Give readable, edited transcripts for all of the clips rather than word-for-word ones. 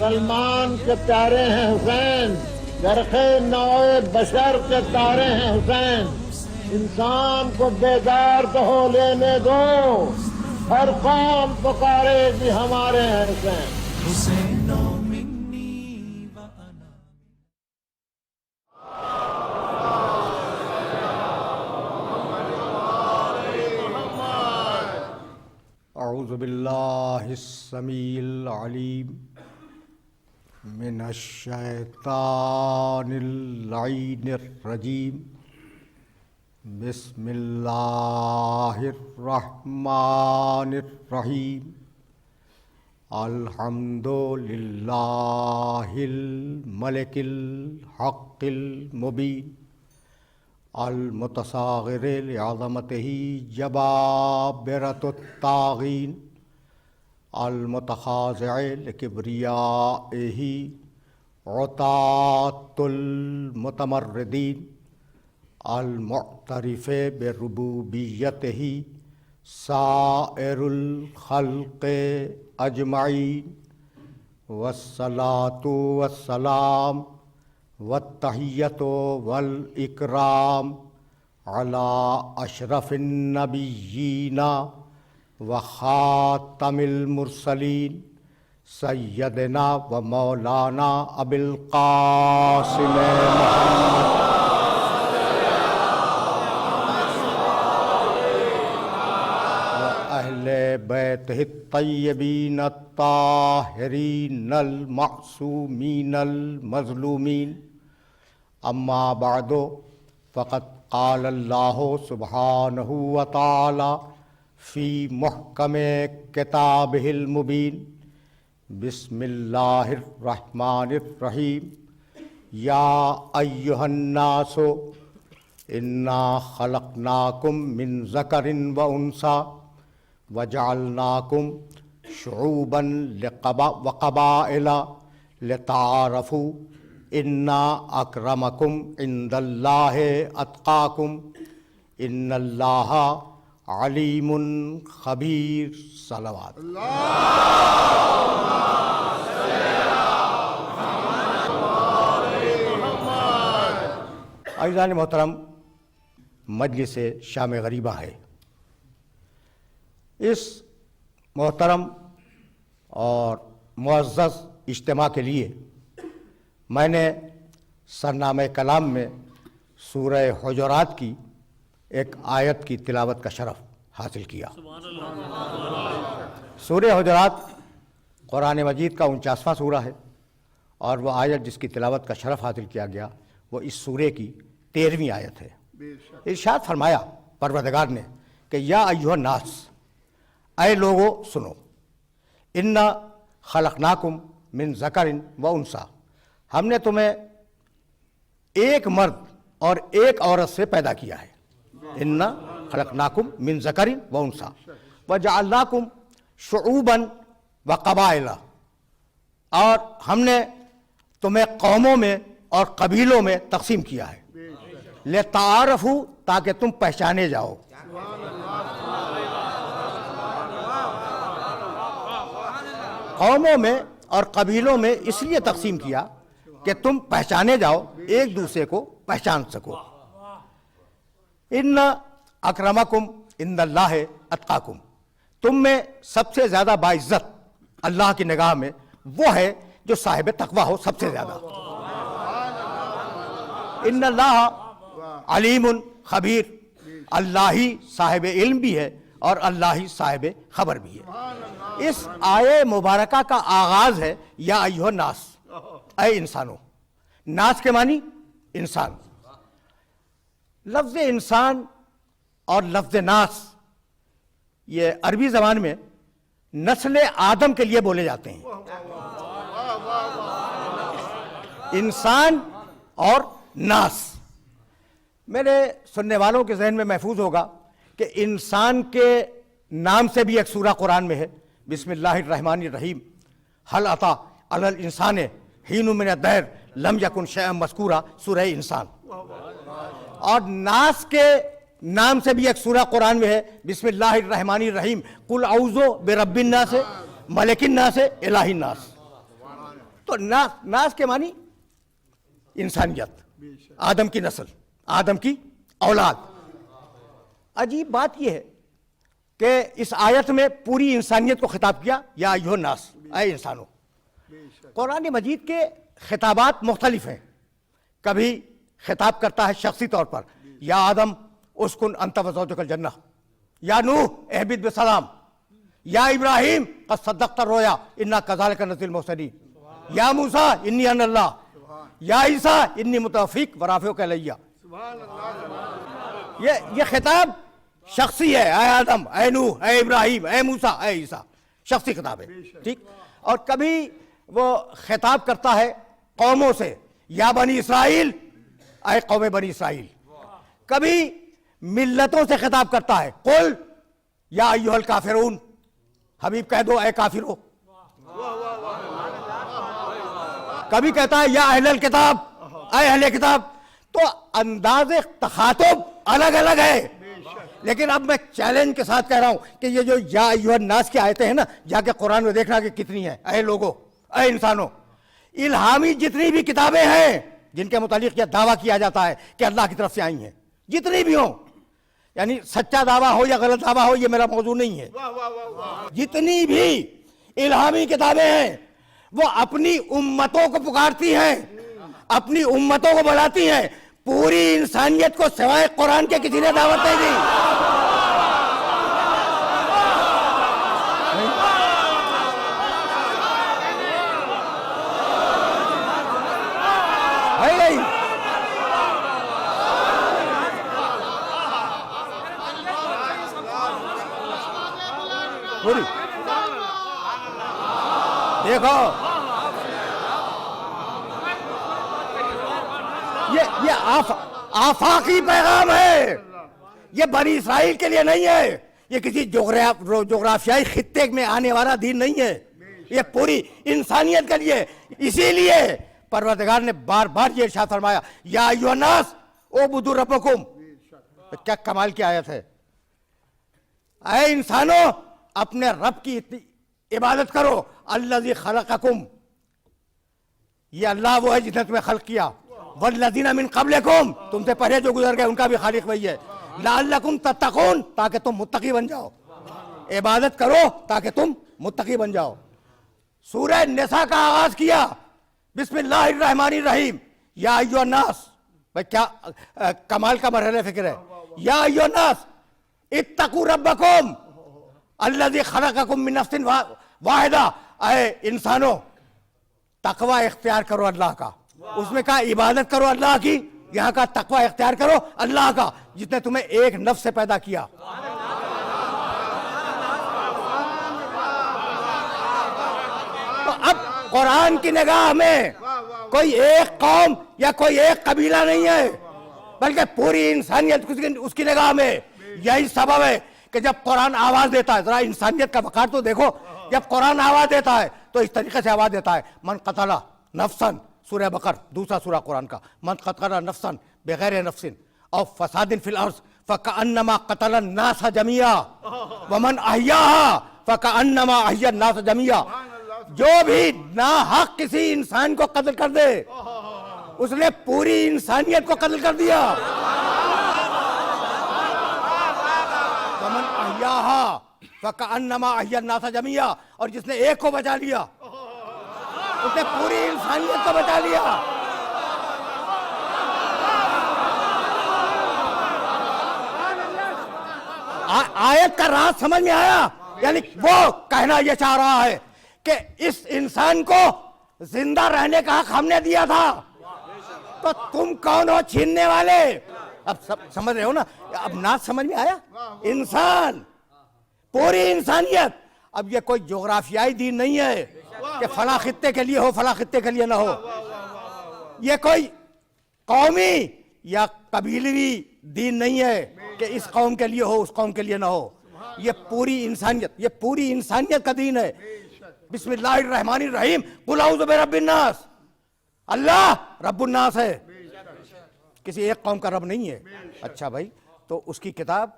सलमान के प्यारे हैं हुसैन, चरखे नौए बशर के तारे हैं हुसैन। इंसान को बेदार तो हो लेने दो, हर कौम पुकारेगी हमारे हैं हुसैन। अऊज़ु बिल्लाहिस्समीइल अलीम मिनश्शैतानिर लाइनिर रजीम। बिस्मिल्लाहिर रहमानिर रहीम। अल्हम्दुलिल्लाहिल मलिकिल हक़्क़िल मुबीन। अल-मुतसाग़िर लिअज़मतिही जबाबिरतुत ताग़ीन। अल-मुतखाज़िअ लिकिब्रियाइही उतातुल मुतमर्रिदीन। अल-मुअ्तरिफ़ बिरुबूबिय्यतिही साइरुल ख़ल्क़ि अजमईन। वस्सलातु वस्सलाम वत्तहिय्यतु वल इकराम अला अशरफिन नबिय्यीना व खातमिल मुरसलीन सय्यदना व मौलाना अबिल क़ासिम मुहम्मद व अहले बैतिहि तय्यबीन ताहिरीन अल मासूमीन अल मज़लूमीन। अम्मा बादो फ़क़द क़ाल अल्लाहु सुब्हानहु व तआला फ़ी मुहकमे किताबिहिल मुबीन। बिस्मिल्लाहिर रहमानिर रहीम। या अय्युहन्नासु इन्ना ख़लक़नाकुम मिन ज़करिन व उन्सा व जअलनाकुम शुऊबन व क़बाइला लिताअरफ़ू इन्ना अक्रमकुम इंदल्लाहि अत्क़ाकुम इन्नल्लाहा अलीमुन ख़बीर। सलावत। अज़ीज़ान मोहतरम, मजलिस शाम गरीबा है। इस मोहतरम और मुअज़्ज़ज़ इज्तिमा के लिए मैंने सरनामे कलाम में सूरह हुजरात की एक आयत की तिलावत का शरफ़ हासिल किया। सूरह हुजरात कुरान मजीद का 49वां सूरा है और वह आयत जिसकी तिलावत का शरफ़ हासिल किया गया वो इस सूरे की 13वीं आयत है। इरशाद फरमाया परवरदिगार ने कि या अय्युहन नास, ऐ लोगो सुनो, इन्ना खलक़नाकुम मिन ज़करिन व उन्सा, हमने तुम्हें एक मर्द और एक औरत से पैदा किया है। इन्ना खलक़नाकुम मिन ज़करिन व उन्सा व जअलनाकुम शुऊबन व क़बाइला, और हमने तुम्हें कौमों में और कबीलों में तक़सीम किया है। लिताअरफ़ू, ताकि तुम पहचाने जाओ। कौमों में और कबीलों में इसलिए तक़सीम किया कि तुम पहचाने जाओ, एक दूसरे को पहचान सको। इन्ना अक्रमकुम इंदल्लाहि अत्क़ाकुम, तुम में सबसे ज़्यादा बाइज़्ज़त अल्लाह की निगाह में वो है जो साहिब तक़वा हो, सबसे ज़्यादा। इन्नल्लाह अलीमुन ख़बीर, अल्लाह ही साहिब इल्म भी है और अल्लाह ही साहिब खबर भी है। इस आये मुबारका का आगाज़ है या अय्युहन नास, ऐ इंसानों। नास के मानी इंसान। लफ्ज़ इंसान और लफ्ज़ नास ये अरबी ज़बान में नस्ल आदम के लिए बोले जाते हैं। इंसान और नास। मेरे सुनने वालों के जहन में महफूज होगा कि इंसान के नाम से भी एक सूरा कुरान में है, बिस्मिल्लाहिर्रहमानिर्रहीम। हल अता अलल इंसान हीनुम मिन अद-दहर लम यकुन शैअन मज़कूरा, सूरह इंसान। और नास के नाम से भी एक सूरा कुरान में है, बिस्मिल्लाहिर्रहमानिर्रहीम। कुल औज़ु बिरब्बिन नास मलिकिन नास इलाहिन नास। तो नास के मानी इंसानियत, आदम की नस्ल, आदम की औलाद। अजीब बात यह है कि इस आयत में पूरी इंसानियत को खिताब किया, या अय्युहन नास, ऐ इंसानों। कुरान मजीद के खिताबात मुख्तलिफ हैं। कभी खिताब करता है शख्सी तौर पर, या आदम उस्कुन अंत व ज़ौजुकल जन्नह, या नूह एहबित बिसलाम, या इब्राहिम क़द सद्दक़्ता रोया इन्ना कज़ालिका नज़्ज़िल मुहसिनीन, या मूसा इन्नी अना अल्लाह, या ईसा इन्नी मुतवफ़्फ़िक व राफ़िउका इलैया। ये खिताब शख्सी है, ऐ आदम, ऐ नूह, ऐ इब्राहिम, ऐ मूसा, ऐ ईसा, शख्सी खिताब है, ठीक। और कभी वो खिताब करता है कौमों से, या बनी इसराइल, ऐ कौम बनी इसराइल। कभी मिल्लतों से खिताब करता है, कुल या अय्युहल काफिरून, हबीब कह दो ऐ काफिरो। कभी कहता है या अहलल किताब, ऐ अहले किताब। तो अंदाज़े तखातुब अलग अलग है। लेकिन अब मैं चैलेंज के साथ कह रहा हूं कि ये जो या अय्युहन नास की आयतें हैं ना, जाके कुरान में देखना कि कितनी है। ऐ लोगों, ऐ इंसानों, इल्हामी जितनी भी किताबें हैं जिनके मुतालिक यह दावा किया जाता है कि अल्लाह की तरफ से आई हैं, जितनी भी हो, यानी सच्चा दावा हो या गलत दावा हो, ये मेरा मौजू नहीं है। जितनी भी इल्हामी किताबें हैं वो अपनी उम्मतों को पुकारती हैं, अपनी उम्मतों को बुलाती हैं। पूरी इंसानियत को सिवाय कुरान के किसी ने दावत नहीं दी। है नहीं। पूरी देखो, ये आफाकी पैगाम है, ये बनी इसराइल के लिए नहीं है, ये किसी जोग्राफियाई खित्ते में आने वाला दीन नहीं है, ये पूरी इंसानियत के लिए। इसीलिए परवरदिगार ने बार बार ये इरशाद फरमाया, या अय्युहन नास उबुदू रब्बकुम। तो क्या कमाल की आयत है। ऐ इंसानों, अपने रब की इबादत करो। अल्लज़ी खलक़कुम, ये अल्लाह वो है जिसने तुम्हें खल्क किया। वल्लज़ीना मिन क़ब्लिकुम, तुमसे पहले जो गुजर गए उनका भी खालिक वही है। लअल्लकुम तत्तक़ून, ताकि तुम मुत्तकी बन जाओ। इबादत करो ताकि तुम मुत्तकी बन जाओ। सूरह निसा का आगाज किया बिस्मिल्लाहिर्रहमानिर्रहीम, या अय्युहन नास। भाई क्या कमाल का मरहले फिक्र है। या अय्युहन नास इत्तक़ू रब्बकुम अल्लज़ी खलक़कुम मिन नफ्सिन वाहिदा। ऐ इंसानों, तकवा इख्तियार करो अल्लाह का। उसमें कहा इबादत करो अल्लाह की, यहां का तकवा इख्तियार करो अल्लाह का जिसने तुम्हें एक नफ्स से पैदा किया। तो अब कुरान की निगाह में कोई एक कौम या कोई एक कबीला नहीं है, बल्कि पूरी इंसानियत उसकी निगाह में। यही सबब है कि जब कुरान आवाज देता है, जरा इंसानियत का वकार तो देखो, जब कुरान आवाज देता है तो इस तरीके से आवाज देता है, मन कतला नफ्सन, सूरह बकर दूसरा सूरह कुरान का, मन कतला नफ्सन बगैर नफ्सिन और फसादिन फिल अर्ज़ फकअन्नमा कतला नास जमिया व मन अहयाहा फकअन्नमा अहया नास जमिया। जो भी नाहक किसी इंसान को कत्ल कर दे, उसने पूरी इंसानियत को कत्ल कर दिया। वमन अहयाहा फकअन्नमा अहया नास जमिया, और जिसने एक को बचा लिया उसने पूरी इंसानियत को बचा लिया। आयत का राज समझ में आया। यानी वो कहना यह चाह रहा है कि इस इंसान को जिंदा रहने का हक हमने दिया था, तो तुम कौन हो छीनने वाले। अब सब समझ रहे हो ना। अब नाज समझ में आया। इंसान, पूरी इंसानियत। अब ये कोई जोग्राफियाई दीन नहीं है कि फला खित्ते के लिए हो फला खित्ते के लिए ना हो। ये कोई कौमी या कबीलवी दीन नहीं है कि इस कौम के लिए हो उस कौम के लिए ना हो। ये पूरी इंसानियत, ये पूरी इंसानियत का दीन है। बिस्मिल्लाहिर्रहमानिर्रहीम, कुल औज़ु बिरब्बिन नास। अल्लाह रब्बुन नास है, किसी एक कौम का रब नहीं है। अच्छा भाई, तो उसकी किताब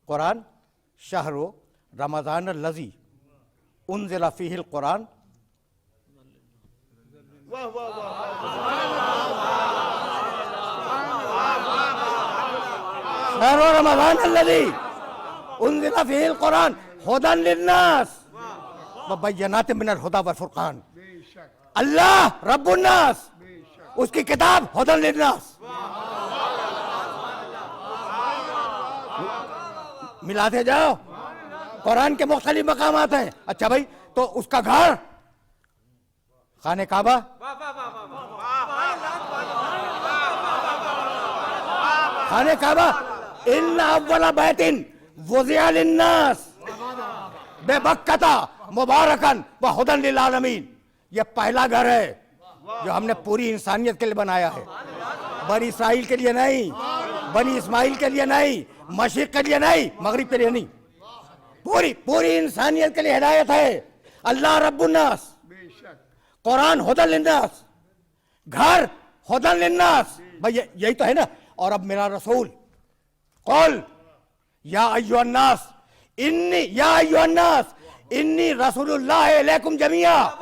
कुरान, शहरो रमज़ान लज़ी उन्ज़िला फ़ीहिल कुरान शहर रमज़ान अल्लज़ी उन्ज़िला फ़ीहिल क़ुरान हुदन लिन्नास व बय्यनातिन मिनल हुदा वल फ़ुरक़ान। अल्लाह रब्बुन नास, उसकी किताब हुदन लिन्नास। मिलाते जाओ, कुरान के मुख्तलिफ मकामात हैं। अच्छा भाई, तो उसका घर खाने काबा, खाने काबा इन्ना अव्वला बैतिन वुज़िअ लिन्नास बेबक्कता मुबारकन व हुदन लिल आलमीन। ये पहला घर है जो हमने पूरी इंसानियत के लिए बनाया है, बनी इसराइल के लिए नहीं, बनी इस्माइल के लिए नहीं, मशरिक के लिए नहीं, मगरिब के लिए नहीं, पूरी पूरी इंसानियत के लिए हिदायत है। अल्लाह रब्बुन नास, कुरान हुदन लिन्नास, घर हुदन लिन्नास। भाई यही तो है ना। और अब मेरा रसूल कौल या अय्युहन नास इन्नी रसूलुल्लाह इलैकुम जमीआ।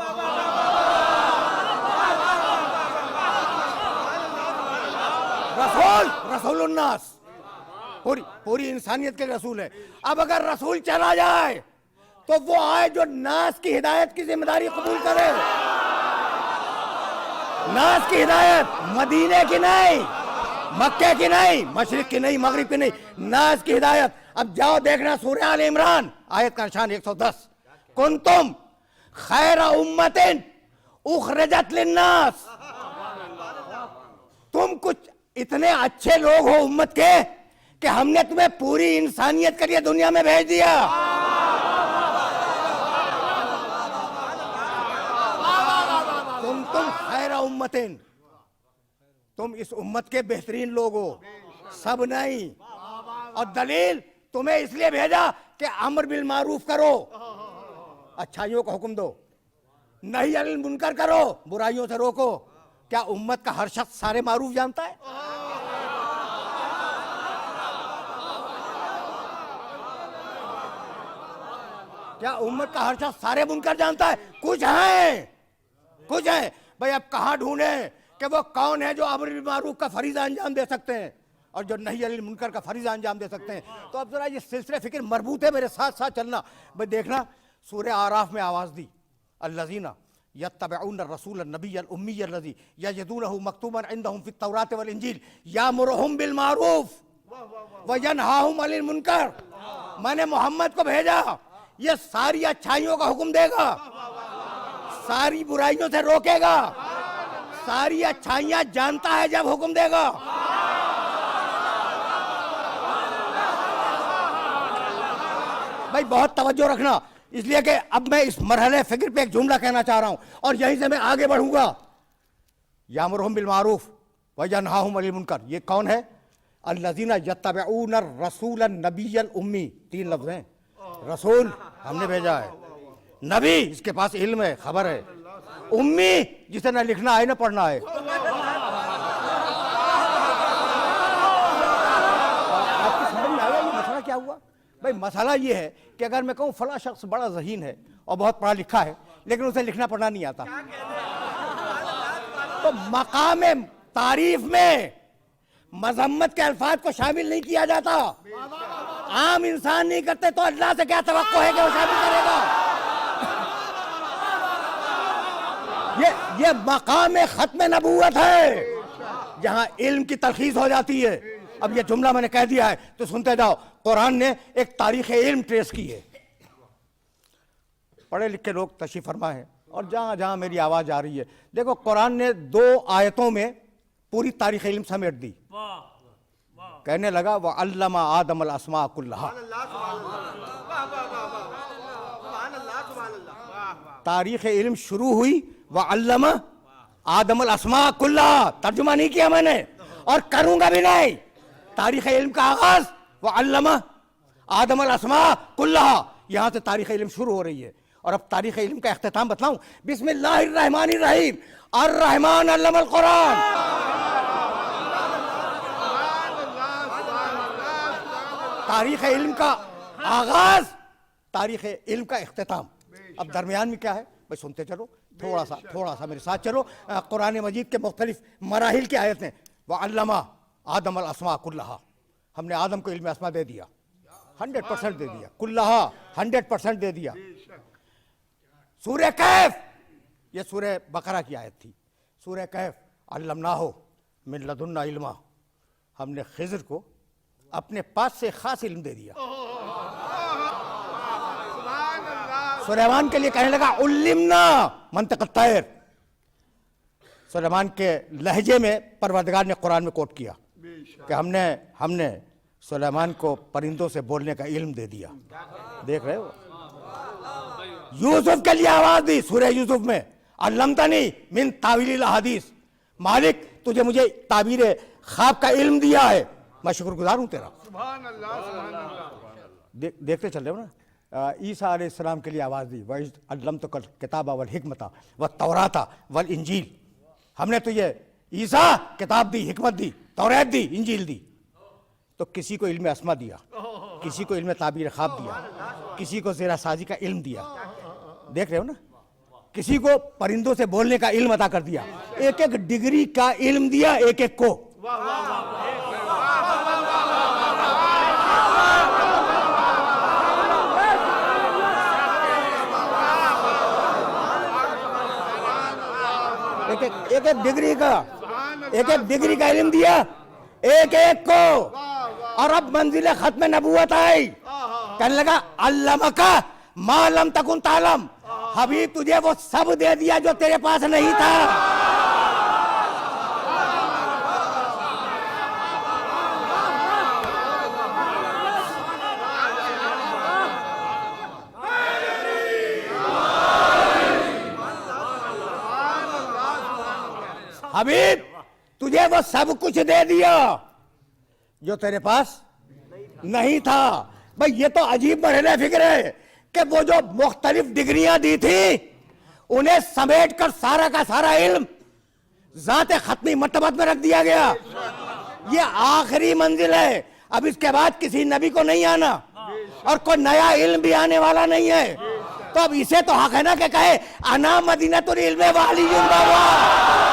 रसूलुन नास पूरी पूरी इंसानियत के रसूल है। अब अगर रसूल चला जाए तो वो आए जो नास की हिदायत की जिम्मेदारी कबूल करे। नास की हिदायत मदीने की नहीं, मक्के की नहीं, मशरिक की नहीं, मगरिब की नहीं, नास की हिदायत। अब जाओ देखना सूरह आल इमरान आयत का निशान 110, कुंतुम खैरा उम्मतिन उखरिजत लिन्नास। तुम कुछ इतने अच्छे लोग हो उम्मत के कि हमने तुम्हें पूरी इंसानियत के लिए दुनिया में भेज दिया। तुम खैरा उम्मतिन, तुम इस उम्मत के बेहतरीन लोग हो, सब नहीं। और दलील तुम्हें इसलिए भेजा कि अम्र बिल मारूफ करो, अच्छाइयों का हुक्म दो, नहीं अनिल मुनकर करो, बुराइयों से रोको। क्या उम्मत का हर शख्स सारे मारूफ जानता है? क्या उम्मत का हर शख्स सारे मुनकर जानता है? कुछ है, कुछ है। भाई अब कहाँ ढूंढे कि वो कौन है जो अम्र बिल मारूफ का फरीज़ा अंजाम दे सकते हैं और जो नहीं अनिल मुनकर का फरीज़ा अंजाम दे सकते हैं। तो अब जरा ये सिलसिले फिक्र मरबूत है, मेरे साथ साथ चलना। भाई देखना, सूरह आराफ में आवाज़ दी, अल्लज़ीना यत्तबिऊन रसूल नबी उम्मी अल्लज़ी यजिदूनहु मक्तूबन इंदहुम फित तौरात वल इंजील यामुरुहुम बिल मारूफ व यनहाहुम अनिल मुनकर। मैंने मोहम्मद को भेजा, ये सारी अच्छाइयों का हुक्म देगा, सारी बुराइयों से रोकेगा, सारी अच्छाइयां जानता है जब हुक्म देगा। भाई बहुत तवज्जो रखना, इसलिए कि अब मैं इस मरहले फिक्र पे एक जुमला कहना चाह रहा हूं और यहीं से मैं आगे बढ़ूंगा। यामुरुहुम बिल मारूफ व यनहाहुम अनिल मुनकर, ये कौन है? अल्लज़ीना यत्तबिऊन रसूल नबिय्यल उम्मी। 3 लफ्ज़ हैं। रसूल हमने भेजा है, नबी इसके पास इल्म है, खबर है, उम्मी जिसे न लिखना है न पढ़ना है। आपको समझ में आया ये मसला क्या हुआ? भाई मसला ये है कि अगर मैं कहूँ फला शख्स बड़ा ज़हीन है और बहुत पढ़ा लिखा है लेकिन उसे लिखना पढ़ना नहीं आता, तो मकाम तारीफ में मजम्मत के अल्फाज को शामिल नहीं किया जाता। आम इंसान नहीं करते तो अल्लाह से क्या तवक्को है कि वो शामिल करेगा? ये मकाम खत्म नबूवत है जहां इल्म की तलखीस हो जाती है। अब ये जुमला मैंने कह दिया है तो सुनते जाओ। कुरान ने एक तारीख इल्म ट्रेस की है, पढ़े लिखे लोग तशरीफ फरमा है और जहां जहां मेरी आवाज आ रही है, देखो कुरान ने 2 आयतों में पूरी तारीख इल्म समेट दी। कहने लगा व अल्लमा आदम अल अस्मा कुल्लहा। तारीख इल्म शुरू हुई व अल्लमा आदम अल अस्मा कुल्लहा, तर्जुमा नहीं किया मैंने और करूंगा भी नहीं। तारीख इल्म का आगाज व अल्लमा आदम अल अस्मा कुल्लहा, यहां से तारीख इल्म शुरू हो रही है। और अब तारीख इल्म का इख्तिताम बतलाऊं, बिस्मिल्लाहिर रहमानिर रहीम, अर रहमान अल्लमल कुरान। तारीख इल्म का आगाज, तारीख इल्म का इख्तिताम। अब दरमियान में क्या है भाई सुनते चलो। थोड़ा सा मेरे साथ चलो। कुरान मजीद के मुख्तलिफ मराहिल की आयत हैं। व अल्लमा आदम अल अस्मा कुल्लहा, हमने आदम को इल्म अस्मा दे दिया, 100% दे दिया, कुल्लहा 100% दे दिया। सूरह कैफ, ये सूरह बकरा की आयत थी। सूरह कैफ, अल्लमना हो मिन लदुन्ना इल्मा, हमने खिज़र को अपने पास से खास इल्म दे दिया। सुलेमान के लिए कहने लगा उल्लिमना मंतक़ तैर। सुलेमान के लहजे में परवरदिगार ने कुरान में कोट किया कि हमने सुलेमान को परिंदों से बोलने का इल्म दे दिया। देख रहे हो, यूसुफ के लिए आवाज दी सूरह यूसुफ में, अल्लमतनी मिन तावीलिल अहादीस, मालिक तुझे मुझे ताबीर ख्वाब का इल्म दिया है, मैं शुक्रगुजार हूं तेरा। सुभान अल्लाह, सुभान अल्लाह। देखते चल रहे हो ना। ईसा अलैहिस्सलाम के लिए आवाज दी, वह अल्लमतुकल किताबा वल हिकमता व तौराता वल इंजील, हमने तुझे ईसा किताब दी, हिकमत दी, तौरात दी, इंजील दी। तो किसी को इल्म अस्मा दिया, किसी को इल्म ताबीर ख्वाब दिया, किसी को ज़ेरा साजी का इल्म दिया। देख रहे हो ना, किसी को परिंदों से बोलने का इल्म अता कर दिया, एक एक डिग्री का इल्म दिया एक एक को। एक एक डिग्री का इल्म दिया एक एक को। और अब मंजिल खत्म नबूवत आई, कहने लगा अल्लमका मा लम तकुन तालम, हबीब तुझे वो सब दे दिया जो तेरे पास नहीं था। हबीब तुझे वो सब कुछ दे दिया जो तेरे पास नहीं था। भाई ये तो अजीब मरहले फिक्र है कि वो जो मुख्तलिफ डिग्रियां दी थी उन्हें समेट कर सारा का सारा इल्म ज़ाते खत्मी मर्तबत में रख दिया गया। ये आखिरी मंजिल है, अब इसके बाद किसी नबी को नहीं आना और कोई नया इल्म भी आने वाला नहीं है। तो अब इसे तो हक है ना कि कहे अना मदीनतुल इल्म वाली जिंदाबाद।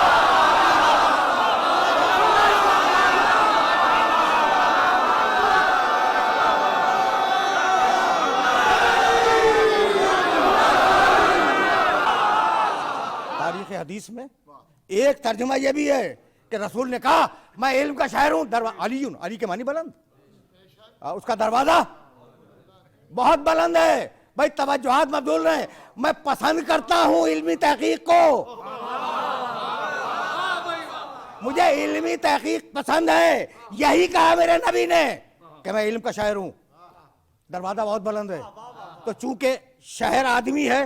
हदीस में एक तर्जुमा यह भी है कि रसूल ने कहा मैं इल्म का शायर हूं, अली के मानी बुलंद, उसका दरवाजा बहुत बुलंद है। भाई तवज्जुहात मबदूल रहे, मैं पसंद करता हूं इल्मी तहकीक को, मुझे इल्मी तहकीक पसंद है। यही कहा मेरे नबी ने कि मैं इल्म का शायर हूं, दरवाजा बहुत बुलंद है। तो चूंकि शहर आदमी है,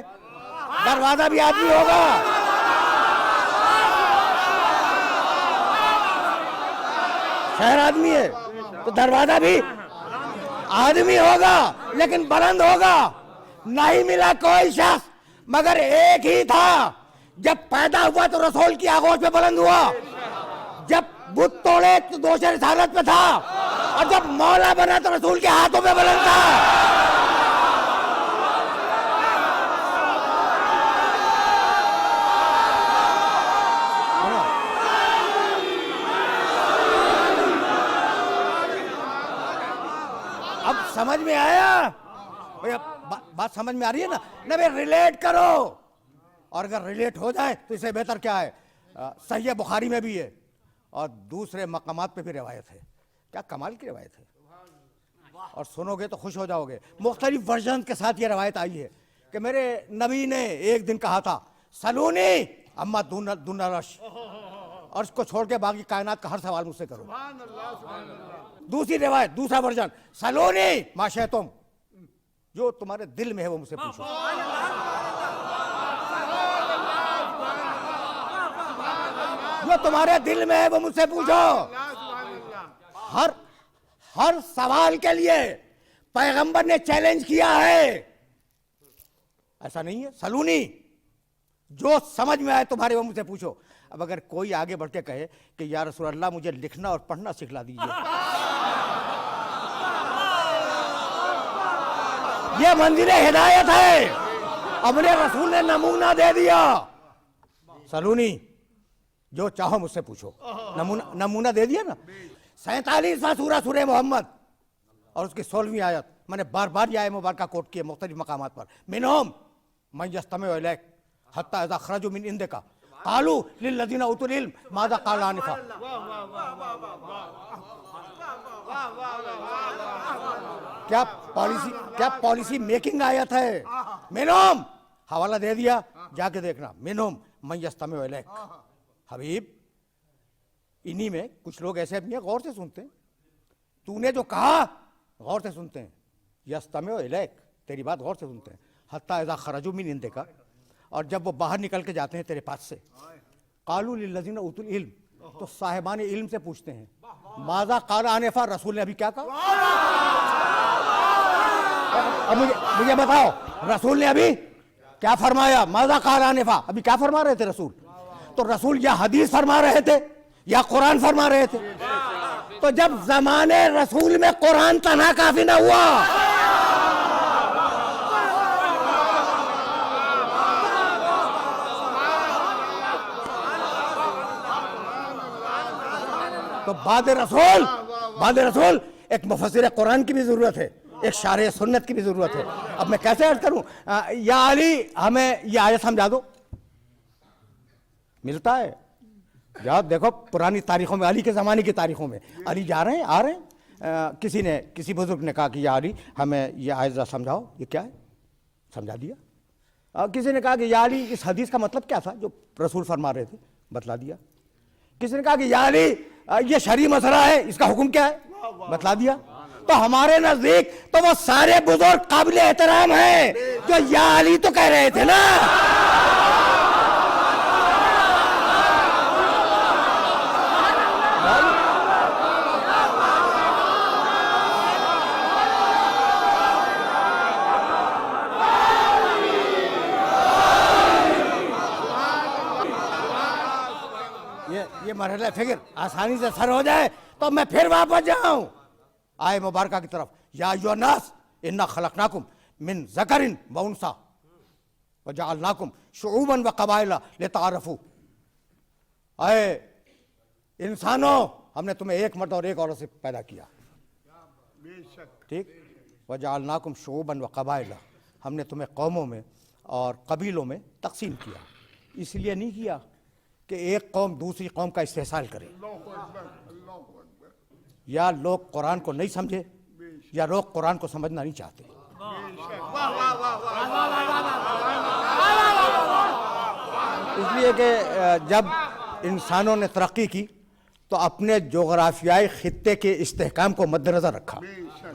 दरवाजा भी आदमी होगा। शहर आदमी है तो दरवाजा भी आदमी होगा, लेकिन बुलंद होगा। नहीं मिला कोई शख्स मगर एक ही था, जब पैदा हुआ तो रसूल की आगोश पे बुलंद हुआ, जब बुत तोड़े तो दोषर रिसालत पे था, और जब मौला बना तो रसूल के हाथों पे बुलंद था। समझ में आया भाई? बात समझ में आ रही है ना? भाई रिलेट करो, और अगर रिलेट हो जाए तो इससे बेहतर क्या है। सही बुखारी में भी है और दूसरे मकामात पे भी रिवायत है। क्या कमाल की रिवायत है, और सुनोगे तो खुश हो जाओगे। मुख्तलिफ वर्जन के साथ ये रिवायत आई है कि मेरे नबी ने एक दिन कहा था सलूनी अम्मा दुन रश, और इसको छोड़ के बाकी कायनात का हर सवाल मुझसे करो। दूसरी रिवायत, दूसरा वर्जन, सलोनी माशे तुम, जो तुम्हारे दिल में है वो मुझसे पूछो। जो तुम्हारे दिल में है वो मुझसे पूछो। हर सवाल के लिए पैगंबर ने चैलेंज किया है, ऐसा नहीं है। सलूनी, जो समझ में आए तुम्हारे वो मुझसे पूछो। अब अगर कोई आगे बढ़ के कहे कि या रसूल अल्लाह मुझे लिखना और पढ़ना सिखला दीजिए, ये मंजिल हिदायत है। अपने रसूल ने नमूना दे दिया सलूनी, जो चाहो मुझसे पूछो। नमूना दे दिया ना। 47वां सूरा सूरह मोहम्मद और उसकी 16वीं आयत, मैंने बार बार यह आयत मुबारका कोट किए मुख्तलिफ मकामात पर। मिनहुम मन यस्तमिउ इलैक हत्ता इज़ा खरजू मिन इंदिका क़ालू लिल्लज़ीना उतुल इल्म माज़ा क़ाल आनिफ़ा। क्या पॉलिसी मेकिंग आयत है। मिनहुम, हवाला दे दिया, जाके देखना। मिनहुम मन यस्तमिउ इलैक। हबीब, इन्हीं में कुछ लोग ऐसे भी हैं गौर से सुनते हैं। तूने जो कहा गौर से सुनते हैं। यस्तमिउ इलैक, तेरी बात गौर से सुनते हैं। हत्ता इज़ा खरजू मिन इंदिका, और जब वो बाहर निकल के जाते हैं तेरे पास से, कालू लिल्लज़ीना उतुल इल्म, तो साहिबान इल्म से पूछते हैं माज़ा क़ाल आनिफ़ा, रसूल ने अभी क्या कहा। अब मुझे बताओ, रसूल ने अभी क्या फरमाया। माज़ा क़ाल आनिफ़ा, अभी क्या फरमा रहे थे रसूल। तो रसूल या हदीस फरमा रहे थे या कुरान फरमा रहे थे। तो जब जमाने रसूल में कुरान तना काफी ना हुआ, तो बाद रसूल एक मुफस्सिर कुरान की भी जरूरत है, एक शारे सुन्नत की भी जरूरत है। अब मैं कैसे अर्ज करूं, या अली हमें यह आयत समझा दो। मिलता है, जाओ देखो पुरानी तारीखों में, अली के ज़माने की तारीखों में अली जा रहे हैं, आ रहे हैं। किसी बुजुर्ग ने कहा कि या अली हमें यह आयत समझाओ, ये क्या है, समझा दिया। किसी ने कहा कि या अली इस हदीस का मतलब क्या था जो रसूल फरमा रहे थे, बतला दिया। किसी ने कहा कि या अली ये शरई मसला है, इसका हुक्म क्या है, बतला दिया। तो हमारे नजदीक तो वो सारे बुजुर्ग काबिल एहतराम हैं जो या अली तो कह रहे थे ना। ये मरहला फिक्र आसानी से सर हो जाए तो मैं फिर वापस जाऊं आए मुबारका की तरफ। या अय्युहन्नास इन्ना खलकनाकुम मिन ज़करिन व उन्सा व जअलनाकुम शुऊबन व क़बाइला लिताअरफू। आए इंसानों, हमने तुम्हें एक मर्द और एक औरत से पैदा किया, ठीक। व जअलनाकुम शुऊबन व क़बाइला, हमने तुम्हें कौमों में और कबीलों में तकसीम किया। इसलिए नहीं किया कि एक कौम दूसरी कौम का इस्तेहसाल करे, या लोग कुरान को नहीं समझे या लोग कुरान को समझना नहीं चाहते। इसलिए कि जब इंसानों ने तरक्की की तो अपने जोग्राफियाई खित्ते के इस्तेहकाम को मद्देनजर रखा,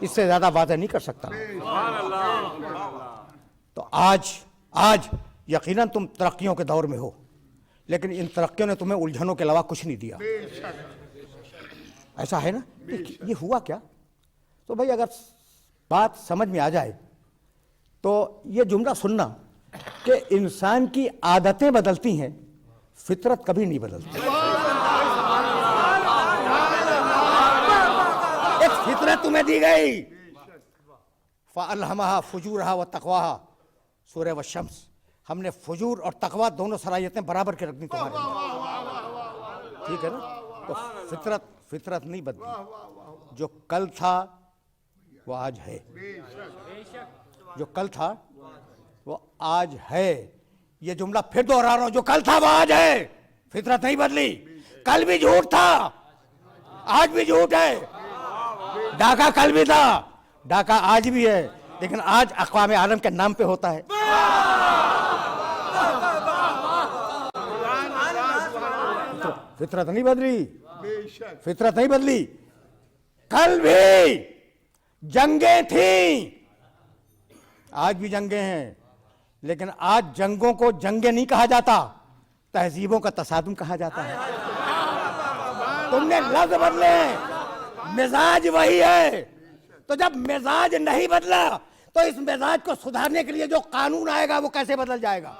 इससे ज्यादा वाज़ेह नहीं कर सकता। तो आज यकीनन तुम तरक्कियों के दौर में हो, लेकिन इन तरक्कियों ने तुम्हें उलझनों के अलावा कुछ नहीं दिया। ऐसा है ना। ये हुआ क्या, तो भाई अगर बात समझ में आ जाए तो ये जुमला सुनना कि इंसान की आदतें बदलती हैं, फितरत कभी नहीं बदलती। एक फितरत तुम्हें दी गई, फ़अल्हमहा फुजूरहा व तक़वाहा, सूरह वश्शम्स। हमने फुजूर और तकवा दोनों सलाहियतें बराबर के रखनी तुम्हारे लिए, ठीक है ना। तो फितरत नहीं बदली। जो कल था वो आज है, जो कल था वो आज है। ये जुमला फिर दोहरा रहा हूं, जो कल था वो आज है, फितरत नहीं बदली। कल भी झूठ था, आज भी झूठ है। डाका कल भी था, डाका आज भी है, लेकिन आज अक़वाम आलम के नाम पे होता है। फितरत नहीं बदली, फितरत नहीं बदली। कल भी जंगें थीं, आज भी जंगें हैं, लेकिन आज जंगों को जंगें नहीं कहा जाता, तहजीबों का तसादुम कहा जाता है। तुमने लफ्ज़ बदले, मिजाज वही है। तो जब मिजाज नहीं बदला तो इस मिजाज को सुधारने के लिए जो कानून आएगा वो कैसे बदल जाएगा।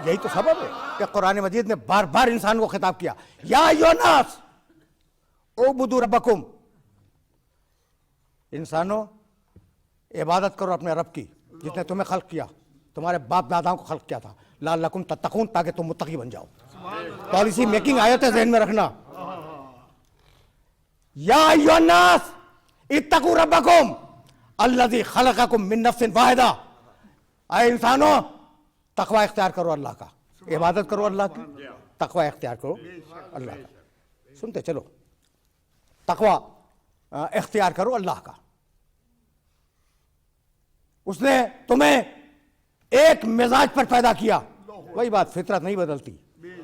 यही तो सबब है कि कुरान मजीद ने बार बार इंसान को खिताब किया, या अय्युहन्नास उअ्बुदू रब्बकुम। इंसानों, इबादत करो अपने रब की। जिसने तुम्हें खल्क किया, तुम्हारे बाप दादाओं को खल्क किया था, लअल्लकुम तत्तकून, ताकि तुम मुत्तकी बन जाओ। पॉलिसी मेकिंग आयत है, ज़हन में रखना। या अय्युहन्नास इत्तकू रब्बकुम अल्लज़ी खलक़कुम मिन नफ्सिन वाहिदा। आए इंसानों, तकवा इख्तियार करो अल्लाह का, इबादत करो अल्लाह की, तकवा इख्तियार करो अल्लाह का। सुनते चलो, तकवा इख्तियार करो अल्लाह का। उसने तुम्हें एक मिजाज पर पैदा किया, वही बात, फितरत नहीं बदलती।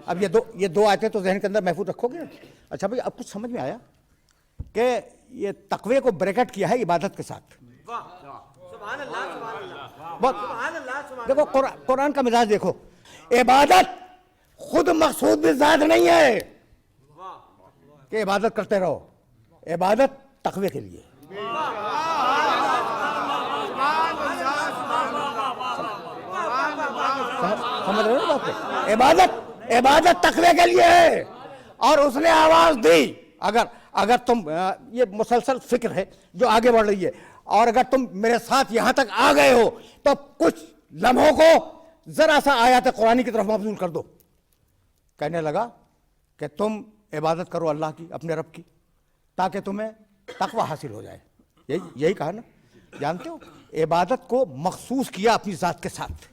अब ये दो आयतें तो जहन के अंदर महफूज रखोगे। अच्छा भाई, अब कुछ समझ में आया कि ये तकवे को ब्रैकेट किया है इबादत के साथ। देखो कुरान का मिजाज देखो, इबादत खुद मकसूद भी ज़ात नहीं है कि इबादत करते रहो, इबादत तकवे के लिए। समझ रहे हो बात को? इबादत तकवे के लिए है। और उसने आवाज दी, अगर तुम, ये मुसलसल फिक्र है जो आगे बढ़ रही है, और अगर तुम मेरे साथ यहां तक आ गए हो तो कुछ लम्हों को जरा सा आयत कुरानी की तरफ मबजूल कर दो। कहने लगा कि तुम इबादत करो अल्लाह की, अपने रब की, ताकि तुम्हें तकवा हासिल हो जाए। यही कहा ना। जानते हो, इबादत को मखसूस किया अपनी जात के साथ।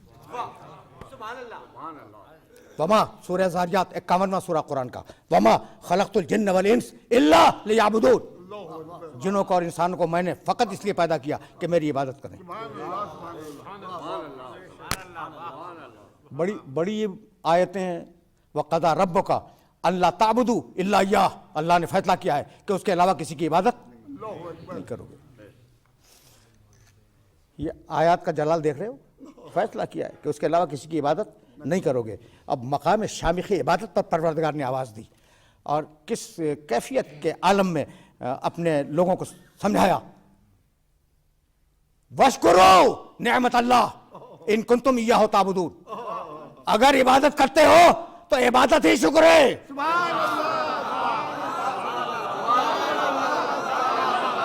वमा सूरह ज़ारियात 51वां सूरा कुरान का, वमा खलक़तुल जिन्न वल इंस इल्ला लियअबुदून। जिन्नों को और इंसानों को मैंने फकत इसलिए पैदा किया कि मेरी इबादत करें। बड़ी आयतें हैं। वक़ज़ा रब्बुका अल्ला ताबुदू इल्ला इय्याह, अल्लाह ने फैसला किया है कि उसके अलावा किसी की इबादत नहीं करोगे। ये आयत का जलाल देख रहे हो, फैसला किया है कि उसके अलावा किसी की इबादत नहीं करोगे। अब मकाम शामिख इबादत पर परवरदिगार ने आवाज़ दी और किस कैफियत के आलम में अपने लोगों को समझाया। वश्कुरू निअमत अल्लाह इन कुंतुम इय्याहु ताबुदून। अगर इबादत करते हो तो इबादत ही शुक्र है।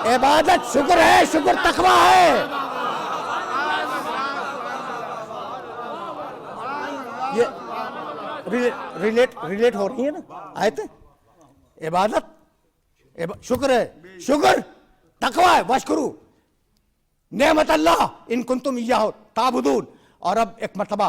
इबादत शुक्र है, शुक्र तकवा है। ये रिलेट हो रही है ना आयतें। इबादत शुक्र है, शुक्र तकवा है। वश्कुरू नेमत अल्लाह इन कुंतुम इय्याहु ताबुदून। और अब एक मरतबा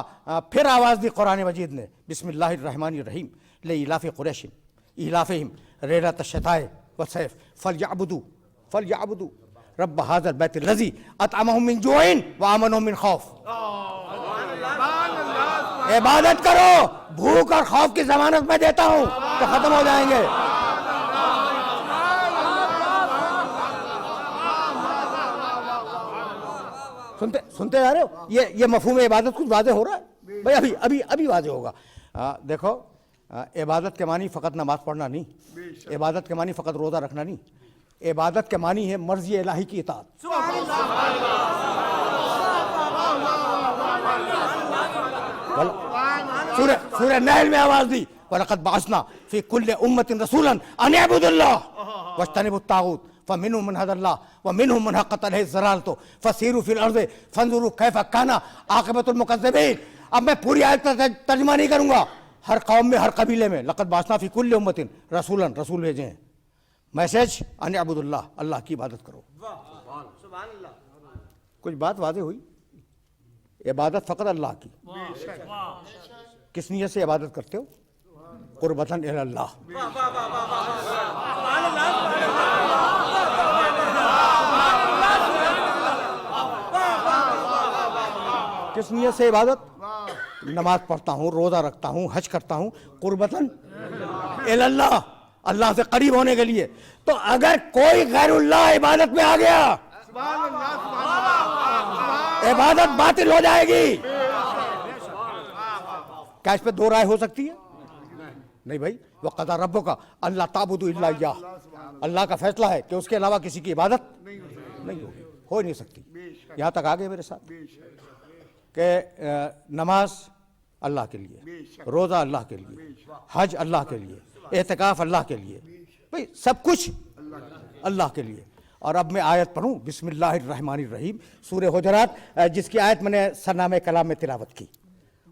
फिर आवाज़ दी कुरान मजीद ने, बिस्मिल्लाहिर्रहमानिर्रहीम लिइलाफि कुरैशिन इलाफिहिम रिहलत अश्शिताए वस्सैफ फलयअबुदू रब्ब हाज़ल बैतिल लज़ी अतअमहुम मिन जुइन व आमनहुम मिन खौफ। इबादत करो, भूख और खौफ की जमानत मैं देता हूं तो खत्म हो जाएंगे। सुनते जा रहे हो? ये मफहूम इबादत कुछ वाज़ेह हो रहा है भाई, अभी वाज़ेह होगा। देखो, इबादत के मानी फ़कत नमाज पढ़ना नहीं, इबादत के मानी फ़कत रोज़ा रखना नहीं, इबादत के मानी है मर्ज़ी इलाही की इताअत। सूरह नहल में आवाज़ दी, वलक़द बअसना फ़ी कुल्लि उम्मतिन रसूलन अन इअ्बुदुल्लाह वज्तनिबुत ताग़ूत फमिनहुम मन हदल्लाह व मिनहुम मन हक़्क़त अलैहि ज़लालतु फसीरू फ़िल अर्ज़ि फ़ंज़ुरू कैफ़ काना आक़िबतुल मुकज़्ज़िबीन। अब मैं पूरी आयत का तर्जुमा नहीं करूँगा। हर कौम में, हर कबीले में लक़द बअसना फ़ी कुल्लि उम्मतिन रसूलन, रसूल भेजे हैं। मैसेज अन इअ्बुदुल्लाह, अल्लाह की इबादत करो। कुछ बात वाज़ेह हुई। इबादत फ़कत अल्लाह की। किस नियत से इबादत करते हो? क़ुर्बतन इलल्लाह। किस नियत से इबादत? नमाज पढ़ता हूँ, रोज़ा रखता हूँ, हज करता हूँ, क़ुर्बतन इलल्लाह, अल्लाह से करीब होने के लिए। तो अगर कोई गैरुल्लाह इबादत में आ गया, इबादत बातिल हो जाएगी। क्या इस पे दो राय हो सकती है? नहीं भाई। वक़ज़ा रब्बुका अल्ला ताबुदू इल्ला इय्याह, अल्लाह का फैसला है कि उसके अलावा किसी की इबादत नहीं होगी, हो नहीं सकती। यहाँ तक आ गए मेरे साथ कि नमाज अल्लाह के लिए, रोज़ा अल्लाह के लिए, हज अल्लाह के लिए, एहतिकाफ अल्लाह के लिए, भाई सब कुछ अल्लाह के लिए। और अब मैं आयत पढ़ूं, बिस्मिल्लाहिर्रहमानिर्रहीम, सूरह हुजरात, जिसकी आयत मैंने सरनामे कलाम में तिलावत की,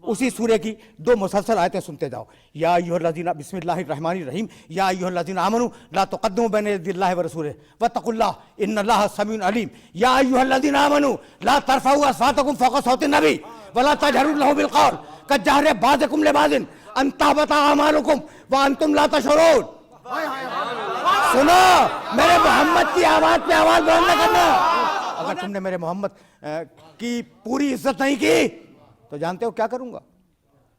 उसी सूर्य की दो मुसलसल आयतें सुनते जाओ। या अय्युहल्लज़ीना, बिस्मिल्लाहिर्रहमानिर्रहीम, या अय्युहल्लज़ीना आमनू ला तुक़द्दिमू बैना यदिल्लाहि व रसूलिही वत्तक़ुल्लाह इन्नल्लाहा समीउन अलीम। या अय्युहल्लज़ीना आमनू ला तरफ़ऊ अस्वातकुम फ़ौक़ सौतिन नबी वला तजहरू लहू बिलक़ौल कज्जहरि बाज़िकुम लिबाज़िन अन तहबता अमालुकुम व अंतुम ला तशऊरून। सुनो, मेरे मोहम्मद की आवाज पे आवाज बुलंद न करना। अगर तुमने मेरे मोहम्मद की पूरी इज्जत नहीं की तो जानते हो क्या करूंगा?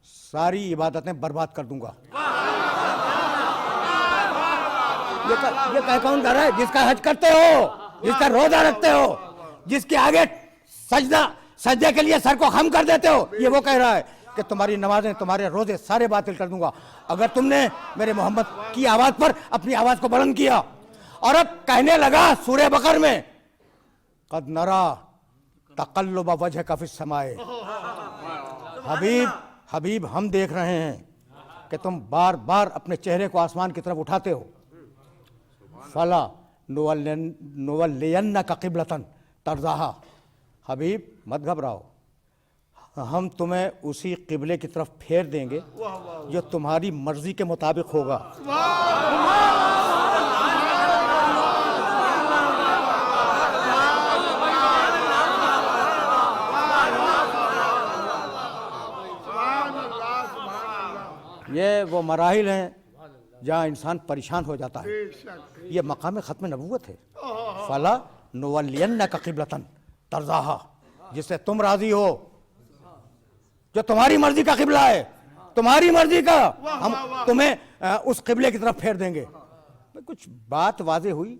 सारी इबादतें बर्बाद कर दूंगा। ये कह कौन कर रहा है? जिसका हज करते हो, जिसका रोजा रखते हो, जिसके आगे सजदे के लिए सर को खम कर देते हो, ये वो कह रहा है कि तुम्हारी नमाजें, तुम्हारे रोजे सारे बातिल कर दूंगा अगर तुमने मेरे मोहम्मद की आवाज पर अपनी आवाज को बुलंद किया। और अब कहने लगा सूरह बकर में, कद नरा तक़ल्लुब वजहका फिस समाए, हबीब हम देख रहे हैं कि तुम बार बार अपने चेहरे को आसमान की तरफ उठाते हो। फला नुवल्लियन्नका क़िबलतन तर्ज़ाहा, हबीब मत घबराओ, हम तुम्हें उसी किबले की तरफ फेर देंगे जो तुम्हारी मर्जी के मुताबिक होगा। ये वो मराहिल हैं जहाँ इंसान परेशान हो जाता है। ये मकाम ख़त्म नबूवत है। फला नुवल्लियन्नका क़िबलतन तर्ज़ाहा, जिससे तुम राजी हो, जो तुम्हारी मर्जी का किबला है, तुम्हारी मर्जी का, हम तुम्हें उस किबले की तरफ फेर देंगे। कुछ बात वाज़े हुई।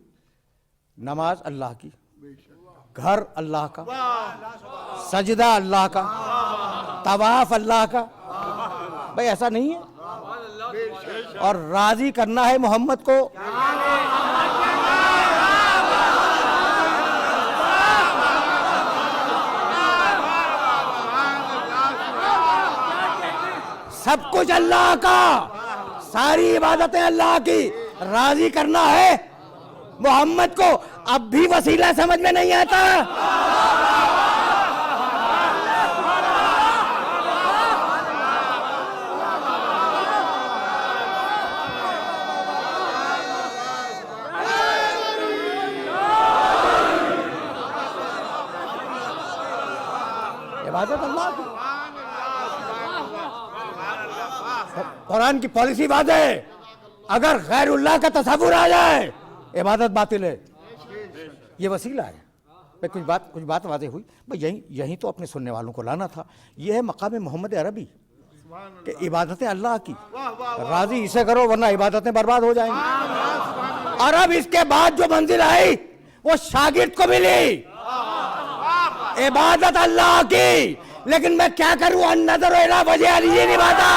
नमाज अल्लाह की, घर अल्लाह का, सजदा अल्लाह का, तवाफ अल्लाह का, भाई ऐसा नहीं है। और राजी करना है मोहम्मद को। सब कुछ अल्लाह का, सारी इबादतें अल्लाह की, राजी करना है मोहम्मद को। अब भी वसीला समझ में नहीं आता। इबादत अल्लाह की, कुरान की पॉलिसी बात है, अगर गैरुल्लाह का तसव्वुर आ जाए इबादत बातिल है। ये वसीला है। भाई कुछ बात वाज़े हुई। भाई यही तो अपने सुनने वालों को लाना था। यह है मकाम मोहम्मद अरबी कि इबादतें अल्लाह की, राजी इसे करो वरना इबादतें बर्बाद हो जाएंगी। और अब इसके बाद जो मंजिल आई वो शागिर्द को मिली, इबादत अल्लाह की, लेकिन मैं क्या करूं, अन्नज़र इला वजह अली निभाता।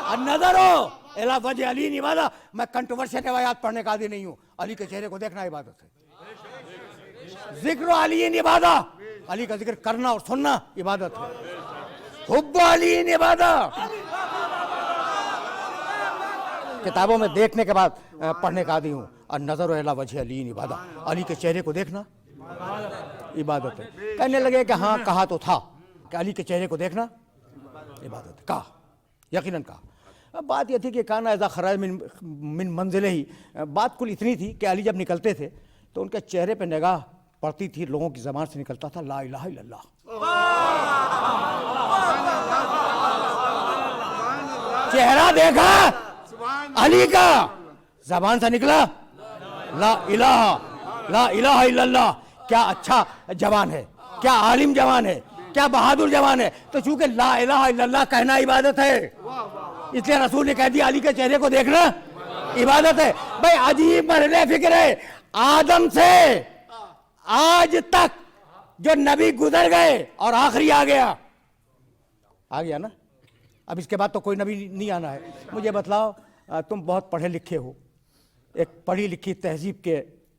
अन्नज़रो इला वजह अली निभाता। मैं कंट्रोवर्शियल रिवायात पढ़ने का आदी नहीं हूं। अली के चेहरे को देखना इबादत है। जिक्र अली निभाता, अली का जिक्र करना और सुनना इबादत है। हुब्ब अली इबादत, किताबों में देखने के बाद पढ़ने का आदी हूँ। और नजर इला वजह अली इबादत, अली के चेहरे को देखना इबादत है। कहने लगे कि हाँ कहा तो था कि अली के चेहरे को देखना इबादत है, कहा यकीनन कहा। अब बात यह थी कि काना ऐसा खराज मिन मंजिले ही, बात कुल इतनी थी कि अली जब निकलते थे तो उनके चेहरे पे निगाह पड़ती थी, लोगों की ज़बान से निकलता था ला इलाहा इल्लल्लाह। चेहरा देखा अली का, ज़बान से निकला ला इलाहा इल्लल्लाह। क्या अच्छा जवान है, क्या आलिम जवान है, क्या बहादुर जवान है। तो चूंकि ला इलाहा इल्लल्लाह कहना इबादत है, इसलिए रसूल ने कह दिया अली के चेहरे को देखना इबादत है। भाई अजीब मरहले फिक्र है, आदम से आज तक जो नबी गुजर गए और आखिरी आ गया ना। अब इसके बाद तो कोई नबी नहीं आना है। मुझे बतलाओ, तुम बहुत पढ़े लिखे हो, एक पढ़ी लिखी तहजीब के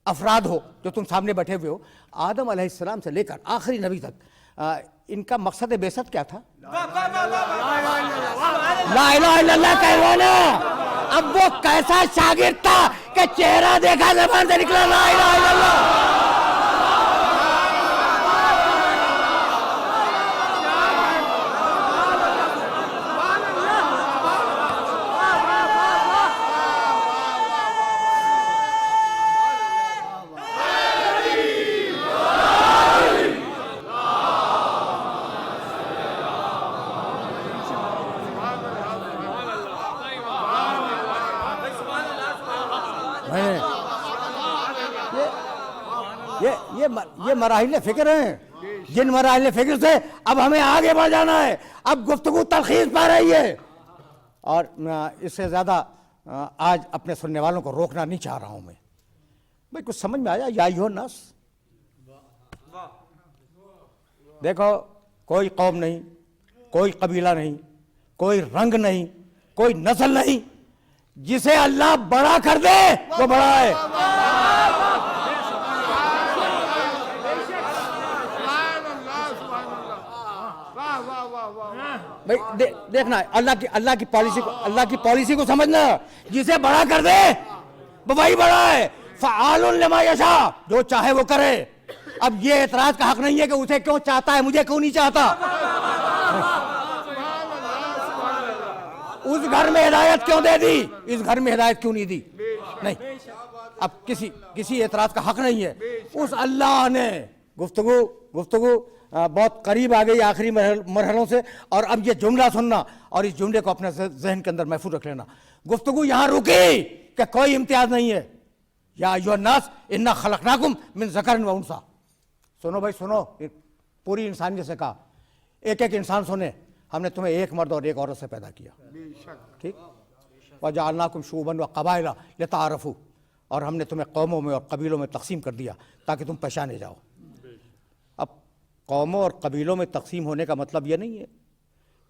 अफराद हो जो तुम सामने बैठे हुए हो, आदम अलैहिस्सलाम से लेकर आखिरी नबी तक, इनका मकसद बेसत क्या था? ला इलाहा इल्लल्लाह कहवाना। अब वो कैसा शागिर्द था कि चेहरा देखा ज़बान से निकला ला इलाहा इल्लल्लाह। ये मराहिल फ़िक्र हैं, जिन मराहिल फ़िक्र से अब हमें आगे बढ़ जाना है। अब गुफ्तगू तलखीस पा रही है और इससे ज़्यादा आज अपने सुनने वालों को रोकना नहीं चाह रहा हूं मैं। भाई कुछ समझ में आया? या अय्युहा नास, देखो कोई कौम नहीं, कोई कबीला नहीं, कोई रंग नहीं, कोई नस्ल नहीं, जिसे अल्लाह बड़ा कर दे वो बड़ा है। भाई देखना अल्लाह की पॉलिसी को समझना। जिसे बड़ा कर दे वो वही बड़ा है। फ़आलुन लिमा यशा, जो चाहे वो करे। अब ये एतराज का हक नहीं है कि उसे क्यों चाहता है, मुझे क्यों नहीं चाहता। उस घर में हिदायत क्यों दे दी, इस घर में हिदायत क्यों नहीं दी? नहीं, अब किसी एतराज का हक नहीं है। उस अल्लाह ने गुफ्तगू बहुत करीब आ गई आखिरी मरहलों से। और अब ये जुमला सुनना और इस जुमले को अपने जहन के अंदर महफूज रख लेना। गुफ्तगू यहां रुकी कि कोई इम्तियाज नहीं है। या अय्युहन नास इन्ना खलकनाकुम मिन ज़करिन व उन्सा। सुनो भाई सुनो, पूरी इंसानियत से कहा, एक एक इंसान सुने, हमने तुम्हें एक मर्द और एक औरत से पैदा किया, ठीक। वजअलनाकुम शुअबन व क़बाइला लिताअरफ़ू, और हमने तुम्हें कौमों में और कबीलों में तकसीम कर दिया ताकि तुम पहचाने जाओ। अब कौमों और कबीलों में तकसीम होने का मतलब ये नहीं है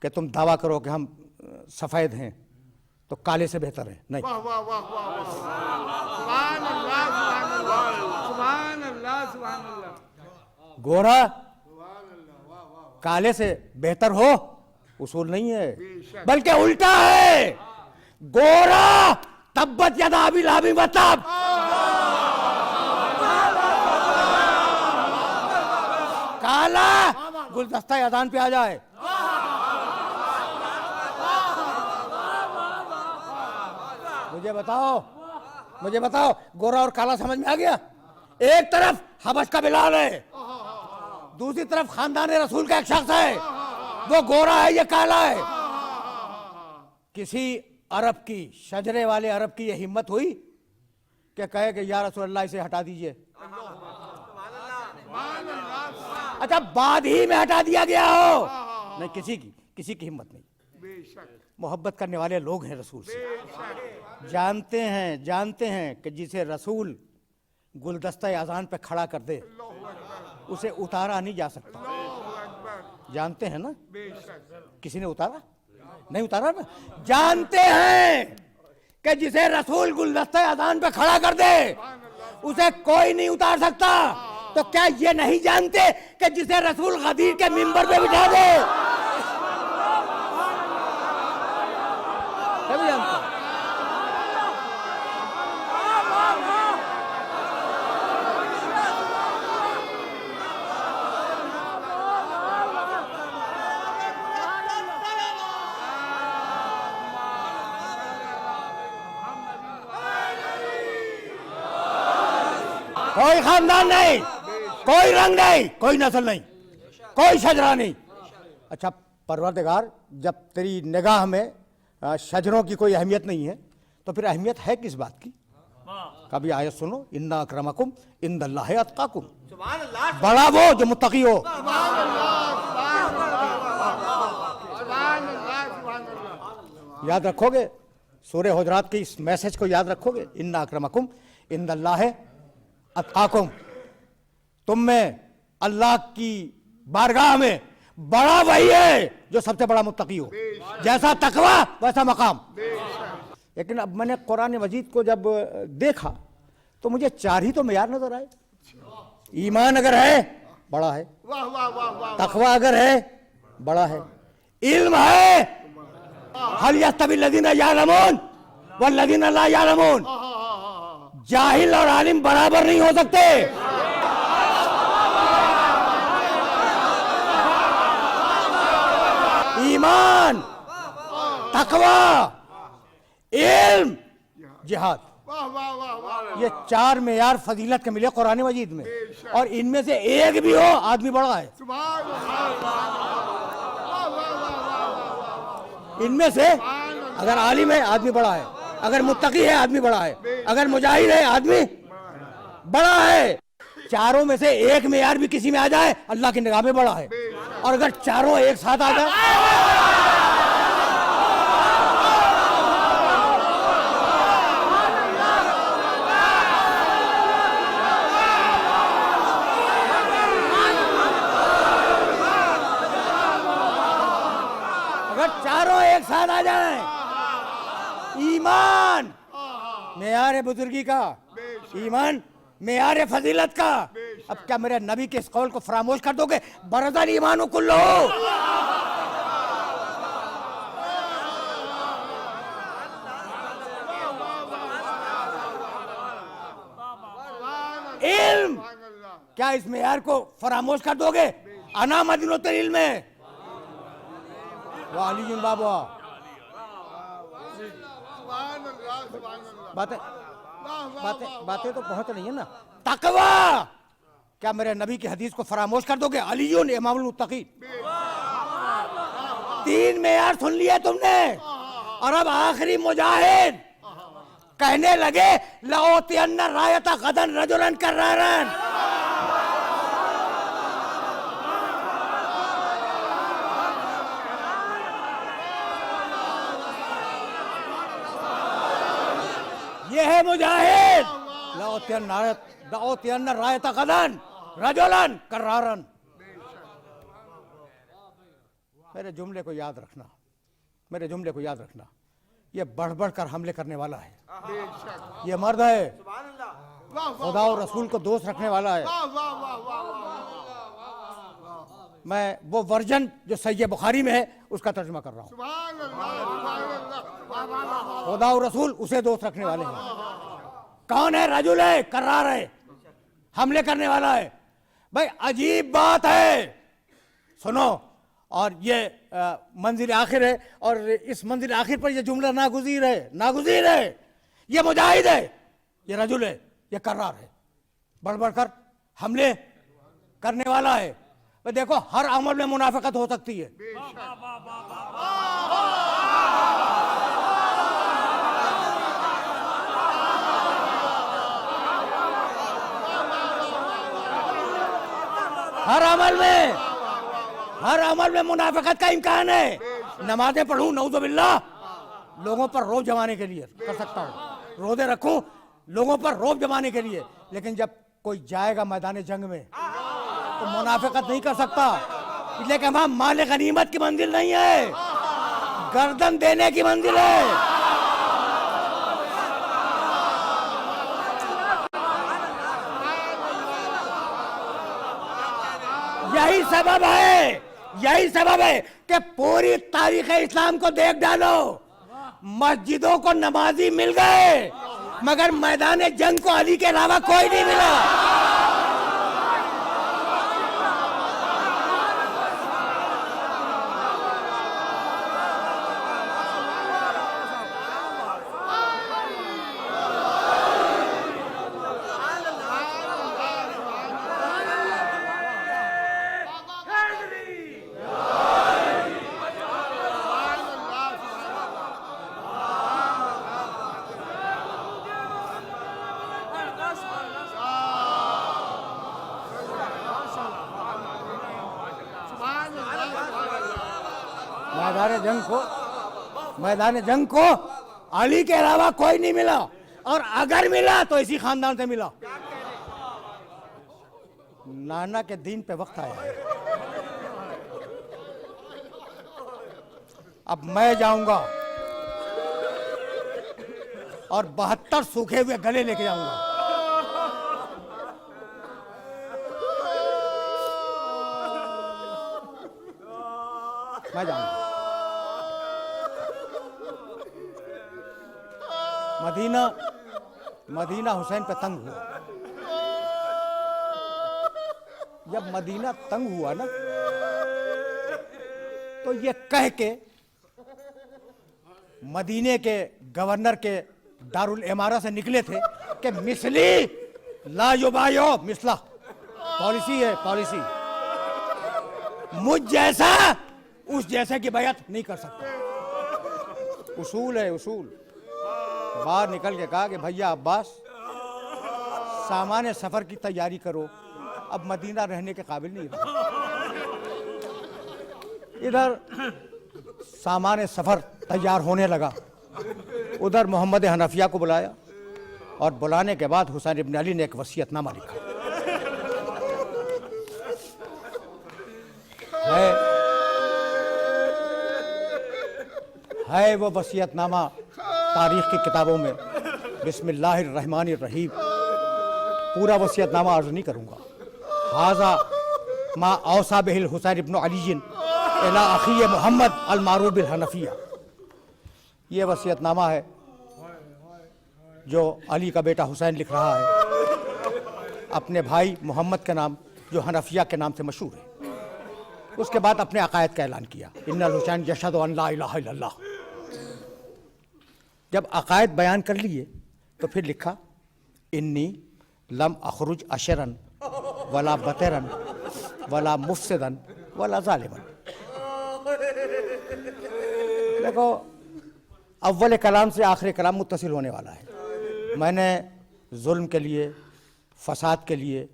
कि तुम दावा करो कि हम सफ़ेद हैं तो काले से बेहतर है, नहीं। गोरा काले से बेहतर हो उसूल नहीं है, बल्कि उल्टा है। गोरा तब्बत यदा अबी लहब व तब, काला गुलदस्ता अजान पे आ जाए। मुझे बताओ गोरा और काला समझ में आ गया? एक तरफ हबश का बिलाल है, दूसरी तरफ खानदान रसूल का एक शख्स है, वो गोरा है ये काला है। किसी अरब की, शजरे वाले अरब की ये हिम्मत हुई कि कहे कि या रसूल अल्लाह इसे हटा दीजिए? अच्छा, बाद ही में हटा दिया गया हो? नहीं, किसी की हिम्मत नहीं। मोहब्बत करने वाले लोग हैं रसूल से, जानते हैं कि जिसे रसूल गुलदस्ता अजान पे खड़ा कर दे उसे उतारा नहीं जा सकता। जानते हैं ना? किसी ने उतारा? नहीं उतारा ना। जानते हैं कि जिसे रसूल गुलदस्ता अजान पे खड़ा कर दे उसे कोई नहीं उतार सकता। तो क्या ये नहीं जानते कि जिसे रसूल गदीर के मिंबर पे बिठा दे? सभी जानते हैं। कोई खानदान नहीं, कोई रंग नहीं, कोई नस्ल नहीं, कोई शजरा नहीं। अच्छा परवरदिगार, जब तेरी निगाह में शजरों की कोई अहमियत नहीं है तो फिर अहमियत है किस बात की? कभी आयत सुनो, इन्ना अक्रमकुम इंदल्लाहि अत्काकुम, बड़ा वो जो मुत्तकी हो। याद रखोगे सूरह हुजरात के इस मैसेज को? याद रखोगे? इन्ना अक्रमकुम इंदल्लाहि अत्काकुम, तुम में अल्लाह की बारगाह में बड़ा वही है जो सबसे बड़ा मुत्तकी हो। जैसा तकवा वैसा मकाम। लेकिन अब मैंने कुरान मजीद को जब देखा तो मुझे 4 ही तो मेयार नजर आए। ईमान अगर है बड़ा है, वाह वाह वाह वाह, तकवा अगर है बड़ा है, इल्म है, हल यस्तवी लदीना यालमून वल्लदीना ला यालमून, जाहिल और आलिम बराबर नहीं हो सकते। ईमान, तकवा, इल्म, जिहाद, वाह वाह वाह वाह, ये 4 मेयार फजीलत के मिले कुरान मजीद में, और इनमें से एक भी हो आदमी बड़ा है। सुभान अल्लाह, वाह वाह वाह, इनमें से अगर आलिम है आदमी बड़ा है, अगर मुत्तकी है आदमी बड़ा है, अगर मुजाहिद है आदमी बड़ा है। चारों में से एक मेयार भी किसी में आ जाए अल्लाह की निगाह में बड़ा है, और अगर चारों एक साथ आ जाए आ जाए, ईमान मेयार बुजुर्गी का, ईमान मेयार फजीलत का। अब क्या मेरे नबी के इस कौल को फरामोश कर दोगे? बरदल ईमान कुल्लू, इल्म, क्या इस मेयार को फरामोश कर दोगे? अना मदीनतुल इल्म है, वालीजुन बाबा। बातें बातें बातें तो पहुंच रही है ना। तकवा, क्या मेरे नबी की हदीस को फरामोश कर दोगे? अलीयुन इमामुल मुत्तकीन। 3 मेयार सुन लिए तुमने, और अब आखिरी मुजाहिद कहने लगे लओतियन्ना रायता गदन रजुलन कर्रारन। ये है मुजाहिद, लओतियन्ना रायता गदन रजुलन कर्रारन। मेरे जुमले को याद रखना, मेरे जुमले को याद रखना। ये बढ़ बढ़ कर हमले करने वाला है, ये मर्द है, खुदा और रसूल को दोस्त रखने वाला है। मैं वो वर्जन जो सही बुखारी में है उसका तर्जुमा कर रहा हूँ। खुदा और रसूल उसे दोस्त रखने वाले हैं। कौन है? रजुल है, कर्रार है, हमले करने वाला है। भाई अजीब बात है, सुनो। और ये मंजिल आखिर है, और इस मंजिल आखिर पर ये जुमला नागुज़ीर है, नागुज़ीर है। ये मुजाहिद है, ये रजुल है, ये कर्रार है, बढ़ बढ़ कर हमले करने वाला है। भाई देखो, हर अमल में मुनाफिकत हो सकती है। हर अमल में मुनाफिकत का इम्कान है। नमाजें पढ़ूं नऊज़ुबिल्लाह लोगों पर रौब जमाने के लिए कर सकता हूँ, रोजे रखूं लोगों पर रौब जमाने के लिए, लेकिन जब कोई जाएगा मैदान जंग में तो मुनाफिकत नहीं कर सकता। इसलिए कि वहां माल गनीमत की मंजिल नहीं है, गर्दन देने की मंजिल है। यही सबब है कि पूरी तारीख इस्लाम को देख डालो, मस्जिदों को नमाजी मिल गए मगर मैदान जंग को अली के अलावा कोई नहीं मिला। मैदान जंग को अली के अलावा कोई नहीं मिला, और अगर मिला तो इसी खानदान से मिला। नाना के दीन पे वक्त आया है। अब मैं जाऊंगा और 72 सूखे हुए गले लेके जाऊंगा। मैं जाऊंगा। मदीना हुसैन पे तंग हुआ। जब मदीना तंग हुआ ना, तो ये कह के मदीने के गवर्नर के दारुल इमारा से निकले थे कि मिसली ला युबायो, मिसला पॉलिसी है, पॉलिसी, मुझ जैसा उस जैसे की बैत नहीं कर सकता, उसूल है, उसूल। बाहर निकल के कहा कि भैया अब्बास, सामान्य सफर की तैयारी करो, अब मदीना रहने के काबिल नहीं रहा। इधर सामान्य सफर तैयार होने लगा, उधर मोहम्मद हनफिया को बुलाया और बुलाने के बाद हुसैन इब्न अली ने एक वसीयतनामा लिखा। है वो वसीयतनामा तारीख की किताबों में, बिस्मिल्लाहिर्रहमानिर्रहीम। पूरा वसीयतनामा अर्ज नहीं करूँगा। हाजा मा औसा बिहिल हुसैन इब्न अलीन इला अखी मोहम्मद अल मारूफ बिल हनफिया। ये वसीयतनामा है जो अली का बेटा हुसैन लिख रहा है अपने भाई मोहम्मद के नाम, जो हनफिया के नाम से मशहूर है। उसके बाद अपने अकायद का ऐलान किया, इन्नल हुसैन यशहदु अन ला इलाहा इल्लल्लाह। जब अकायद बयान कर लिए तो फिर लिखा, इन्नी लम अखरुज अशरन वला बतरन वला मुफसिदन वला जालिमन। देखो, अव्वल कलाम से आखिरी कलाम मुत्तसिल होने वाला है। मैंने जुल्म के लिए, फसाद के लिए,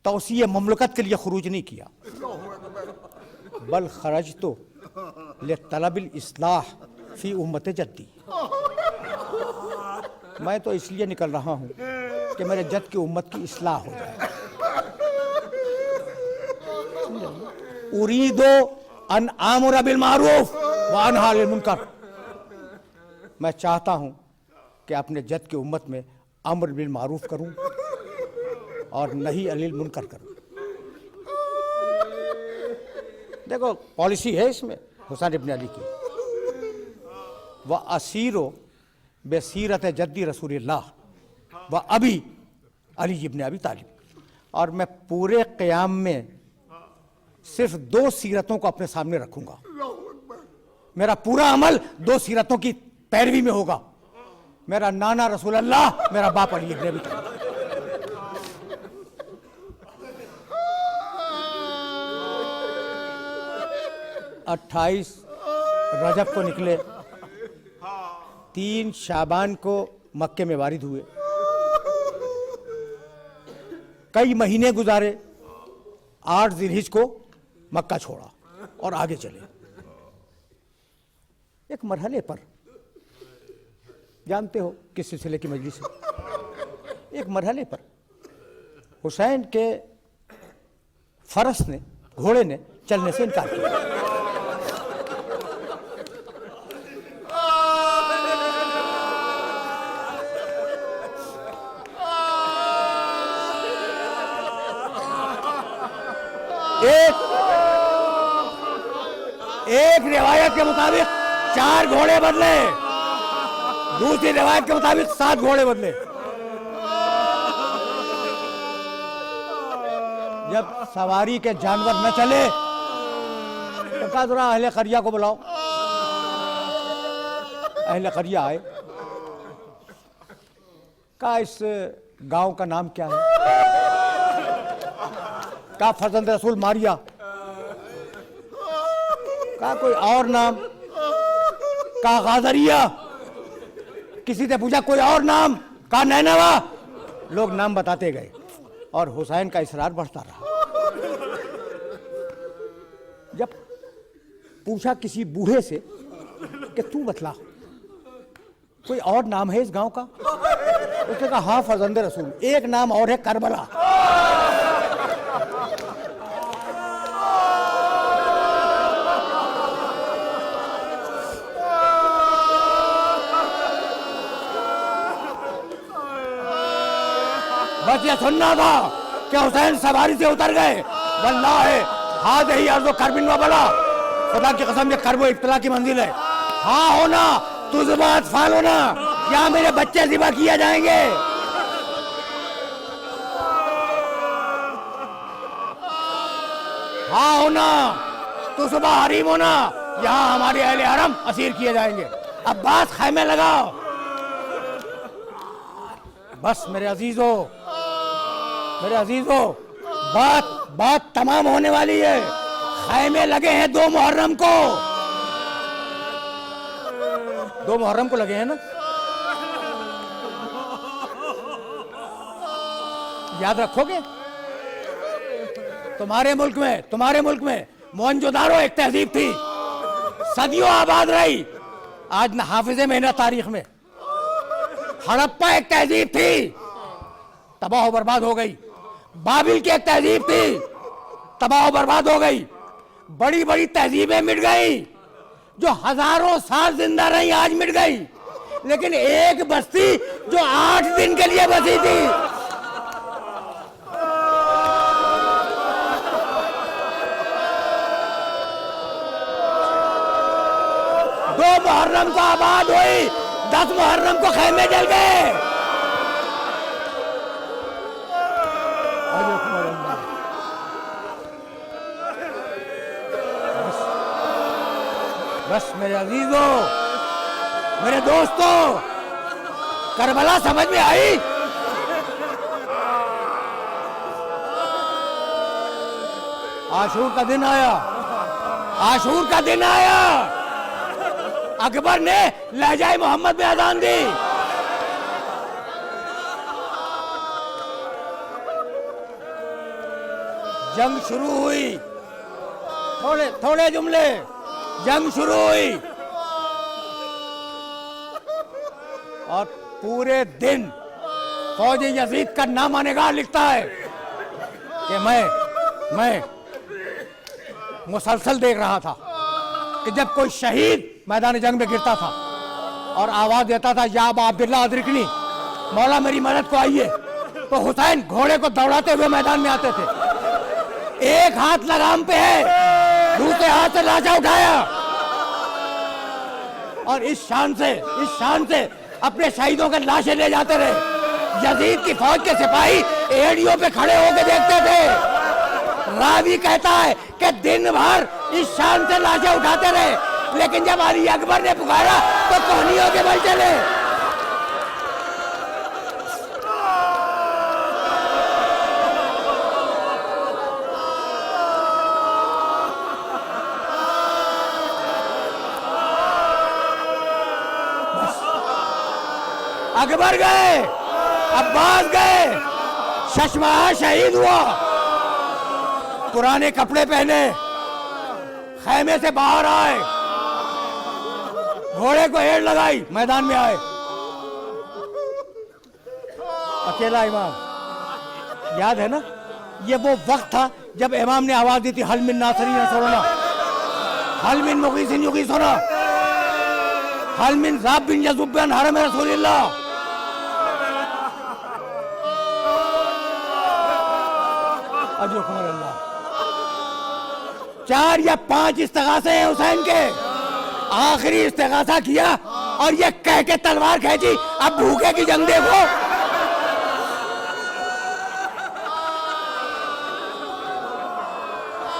तौसीए ममलकत के लिए खुरूज नहीं किया, बल खरज तो ले तलबिल इस्लाह फी उम्मत जद्दी। मैं तो इसलिए निकल रहा हूँ कि मेरे जद की उम्मत की इस्लाह हो जाए। उरीदो अन आमुरा बिल मारूफ व अनहा अनिल मुनकर। मैं चाहता हूँ कि अपने जद की उम्मत में अम्र बिल मारूफ करूँ और नहीं अनिल मुनकर करूँ। देखो, पॉलिसी है इसमें हुसैन इब्न अली की। व असीरो बेसीरत जद्दी रसूलुल्लाह व अभी अली इब्न अबी तालिब। और मैं पूरे क़याम में सिर्फ 2 सीरतों को अपने सामने रखूंगा। मेरा पूरा अमल 2 सीरतों की पैरवी में होगा। मेरा नाना रसूलुल्लाह, मेरा बाप अली इब्न अबी तालिब। 28 रजब को निकले, 3 शाबान को मक्के में वारिद हुए। कई महीने गुजारे, 8 जिलहिज को मक्का छोड़ा और आगे चले। एक मरहले पर, जानते हो किस सिलसिले की मजलिस है, एक मरहले पर हुसैन के फरस ने, घोड़े ने चलने से इनकार किया। एक रिवायत के मुताबिक 4 घोड़े बदले, दूसरी रिवायत के मुताबिक 7 घोड़े बदले। जब सवारी के जानवर न चले तो कहा जरा अहले करिया को बुलाओ। अहले करिया आए, कहा इस गांव का नाम क्या है? कहा फर्जंद रसूल मारिया। कहा कोई और नाम? कहा गाजरिया। किसी से पूछा कोई और नाम? कहा नैनवा। लोग नाम बताते गए और हुसैन का इसरार बढ़ता रहा। जब पूछा किसी बूढ़े से कि तू बतला कोई और नाम है इस गांव का? उसने कहा हाँ फर्जंद रसूल, एक नाम और है करबला। बस ये सुनना था कि हुसैन सवारी से उतर गए। वल्लाह हाज़ ही अर्ज़ो करबिन व बला, खुदा की कसम ये कर्बो इब्तिला की मंजिल है। हाँ होना तुझ बात फाल होना, यहाँ मेरे बच्चे ज़िबा किया जाएंगे। हाँ होना तो सुबह हरीम होना, यहाँ हमारे अहले हरम असीर किए जाएंगे। अब्बास खैमे लगाओ। बस मेरे अजीजों, मेरे अजीजों, बात तमाम होने वाली है। खैमे लगे हैं 2 मुहर्रम को, 2 मुहर्रम को लगे हैं ना, याद रखोगे? तुम्हारे मुल्क में मोहनजोदारो एक तहजीब थी, सदियों आबाद रही, आज न हाफिज़े में न तारीख में। हड़प्पा एक तहजीब थी, तबाह बर्बाद हो गई। बाबिल की एक तहजीब थी, तबाह बर्बाद हो गई। बड़ी बड़ी तहजीबें मिट गई, जो हजारों साल जिंदा रही, आज मिट गई। लेकिन एक बस्ती जो 8 दिन के लिए बसी थी, मुहर्रम को आबाद हुई, 10 मुहर्रम को खैमे जल गए। बस मेरे अजीजों, मेरे दोस्तों, करबला समझ में आई? आशूर का दिन आया, आशूर का दिन आया। अकबर ने लहजाए मोहम्मद में अजान दी। जंग शुरू हुई, थोड़े जुमले, जंग शुरू हुई और पूरे दिन फौज यजीद का नामानिगार लिखता है कि मैं मुसलसल देख रहा था कि जब कोई शहीद मैदान जंग में गिरता था और आवाज देता था या अबा अब्दुल्ला अदरिकनी, मौला मेरी मदद को आइए, तो हुसैन घोड़े को दौड़ाते हुए मैदान में आते थे। एक हाथ लगाम पे है, दूसरे हाथ से लाशा उठाया और इस शान से अपने शहीदों के लाशें ले जाते रहे। यजीद की फौज के सिपाही एड़ियों पे खड़े होकर देखते थे। रावी कहता है कि दिन भर इस शान से लाशें उठाते रहे, लेकिन जब अली अकबर ने पुकारा तो कोहनियों के बल चले। अकबर गए, अब्बास गए, शशमाह शहीद हुआ, पुराने कपड़े पहने खैमे से बाहर आए, घोड़े को एड़ लगाई, मैदान में आए। अकेला इमाम, याद है ना? ये वो वक्त था जब इमाम ने आवाज दी थी हल मिन नासरीन नसरुना, हल मिन मुगीसिन युगीसुना, हल मिन ज़ाबिन यज़ुब्बिन हरम रसूलिल्लाह। अल्लाह 4 या 5 इस्तिगासे हैं हुसैन के। आखिरी इस्तिगासा किया और ये कह के तलवार खींची, अब भूखे की जंग देखो।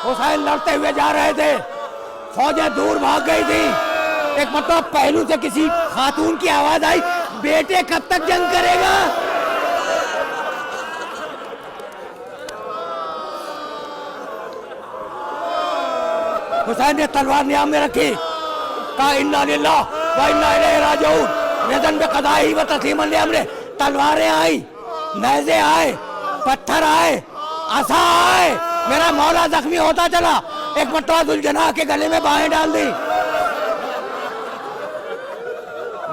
हुसैन लड़ते हुए जा रहे थे, फौजें दूर भाग गई थी। एक मतलब पहलू से किसी खातून की आवाज आई, बेटे कब तक जंग करेगा? हुसैन ने तलवार नियाम में रखी, कहा इन्ना लिल्लाह व इन्ना इलैहि राजिऊन, रिदन बिक़ज़ाइही व तस्लीमन लिअम्रिही। तलवारें आई, नेज़े आए, पत्थर आए, असा आए, मेरा मौला जख्मी होता चला। एक मरतबा दुलजनाह के गले में बाहें डाल दी,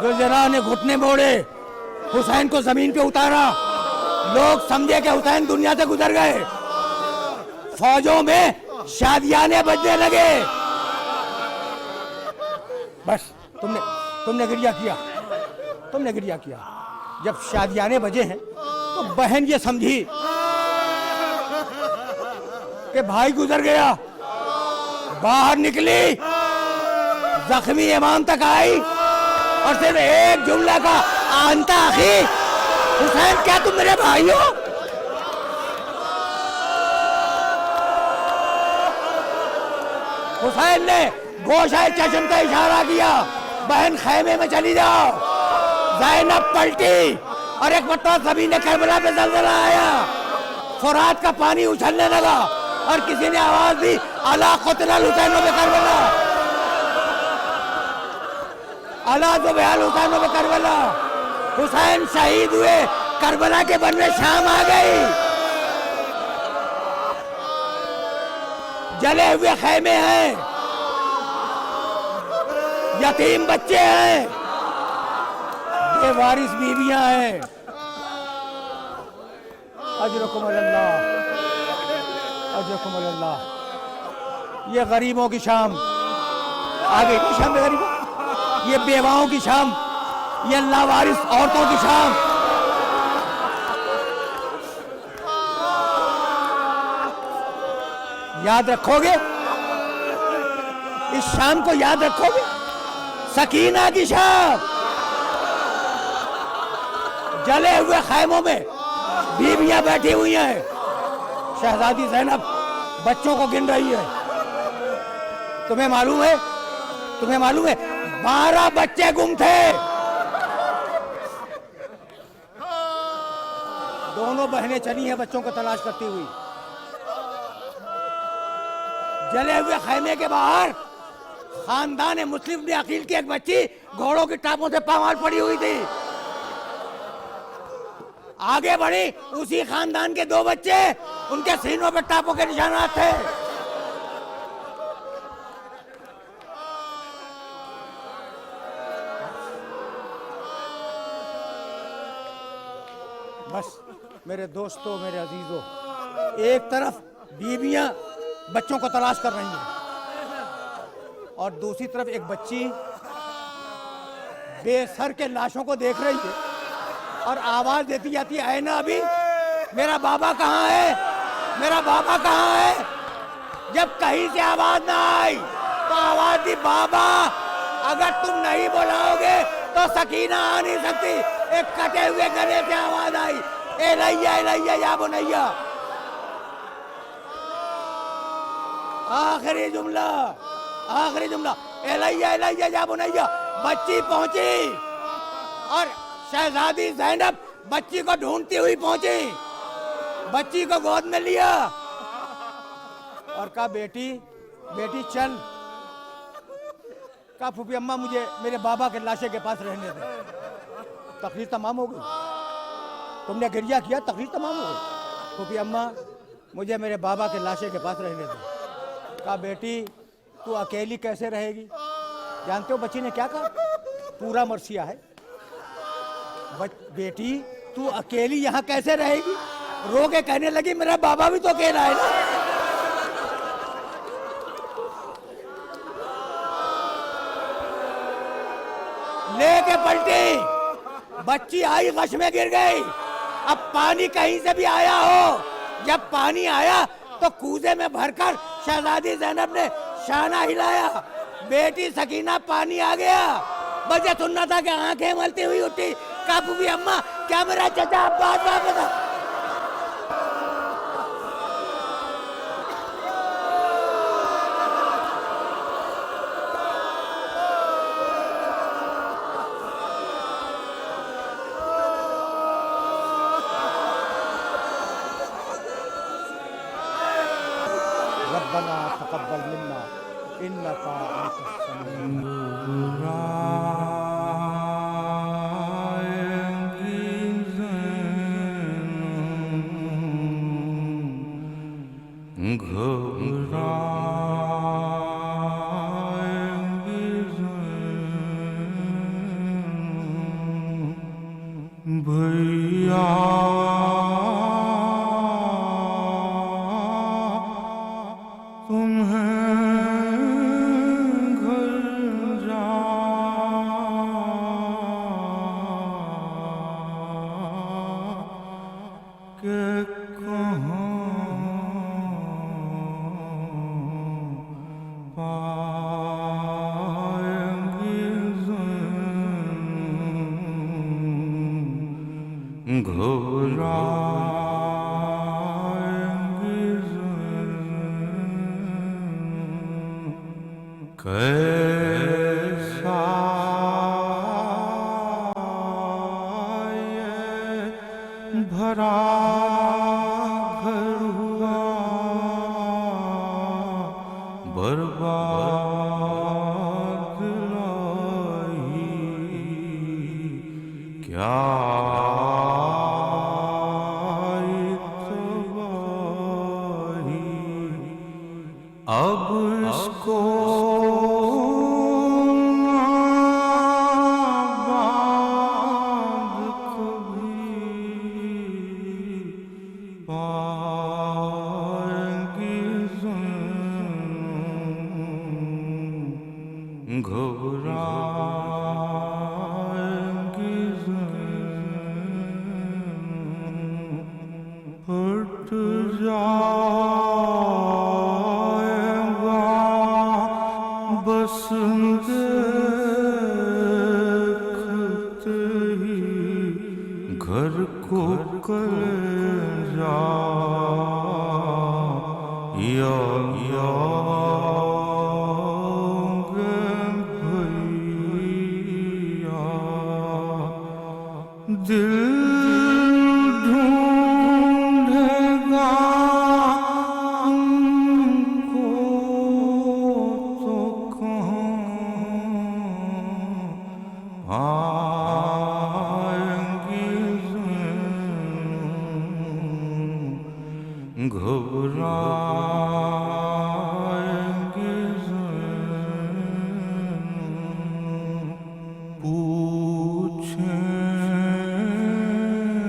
दुलजनाह ने घुटने मोड़े, हुसैन को जमीन पे उतारा। लोग समझे कि हुसैन दुनिया से गुजर गए। फौजों में शादियाने बजने लगे। बस तुमने गिरिया किया। जब शादियाने बजे हैं तो बहन ये समझी कि भाई गुजर गया, बाहर निकली, जख्मी इमाम तक आई और सिर्फ एक जुमला का, आंता आखी हुसैन, क्या तुम मेरे भाई हो? हुसैन ने गोशाए चश्म का इशारा किया, बहन खेमे में चली जाओ। ज़ैनब पलटी और एक मरतबा सभी ने करबला पे ज़लज़ला आया, फुरात का पानी उछलने लगा और किसी ने आवाज दी, अला क़ुतिलल हुसैन बे करबला, अला ज़ुबैल हुसैन बे करबला। हुसैन शहीद हुए, करबला के बन में शाम आ गई। जले हुए खेमे हैं, यतीम बच्चे हैं, बेवारिस बीवियां हैं। अजरकुम अल्लाह, अजरकुम अल्लाह। ये गरीबों की शाम, आगे की शाम गरीबों, ये बेवाओं की शाम, ये लावारिस औरतों की शाम। याद रखोगे इस शाम को, याद रखोगे? सकीना की शाम, जले हुए खैमों में बीवियां बैठी हुई हैं, शहजादी ज़ैनब बच्चों को गिन रही है। तुम्हें मालूम है, तुम्हें मालूम है 12 बच्चे गुम थे। दोनों बहनें चली हैं बच्चों को तलाश करती हुई। जले हुए खैमे के बाहर खानदान मुस्लिम ने अकील की एक बच्ची घोड़ों की टापों से पामाल पड़ी हुई थी। आगे बढ़ी, उसी खानदान के 2 बच्चे, उनके सीनों पर टापों के निशानात थे। बस मेरे दोस्तों, मेरे अजीजों, एक तरफ बीवियां बच्चों को तलाश कर रही हैं और दूसरी तरफ एक बच्ची बेसर के लाशों को देख रही है और आवाज देती जाती है, ऐ ना अभी, मेरा बाबा कहाँ है, मेरा बाबा कहाँ है? जब कहीं से आवाज ना आई तो आवाज दी, बाबा अगर तुम नहीं बुलाओगे तो सकीना आ नहीं सकती। एक कटे हुए गले से आवाज आई, एलैया एलैया या बुनैया। आखिरी जुमला, आखिरी जुमला, एलैया एलैया या बुनैया। बच्ची पहुंची और शहजादी ज़ैनब बच्ची को ढूंढती हुई पहुंची, बच्ची को गोद में लिया और कहा, बेटी बेटी चल। कहा, फूफी अम्मा मुझे मेरे बाबा के लाशे के पास रहने दे। तकलीफ तमाम हो गई, तुमने गिरिया किया, तकलीफ तमाम हो गई। फूफी अम्मा मुझे मेरे बाबा के लाशे के पास रहने दे। कहा, बेटी तू अकेली कैसे रहेगी? जानते हो बच्ची ने क्या कहा? पूरा मरसिया है। बेटी तू अकेली यहाँ कैसे रहेगी? रो के कहने लगी, मेरा बाबा भी तो अकेला है ना। लेके पलटी, बच्ची आई, गश में गिर गई। अब पानी कहीं से भी आया हो, जब पानी आया तो कूजे में भरकर शहजादी ज़ैनब ने शाना हिलाया, बेटी सकीना पानी आ गया। बस ये सुनना था कि आंखें मलती हुई उठी, काबू भी अम्मा क्या मेरा चचा अब्बास वापस आ। रब्बना तक़ब्बल मिन्ना इन्नका अंतस समीउल भैया घबराएंगे कैसा ये भरा घर हुआ बर्बाद लाई क्या अब इसको बांध कभी पाएंगी घबराएंगी हट जा बस देखते ही घर को कलेजा या भैया दिल ढूंढेगा हमको तो आएंगी घबराएंगी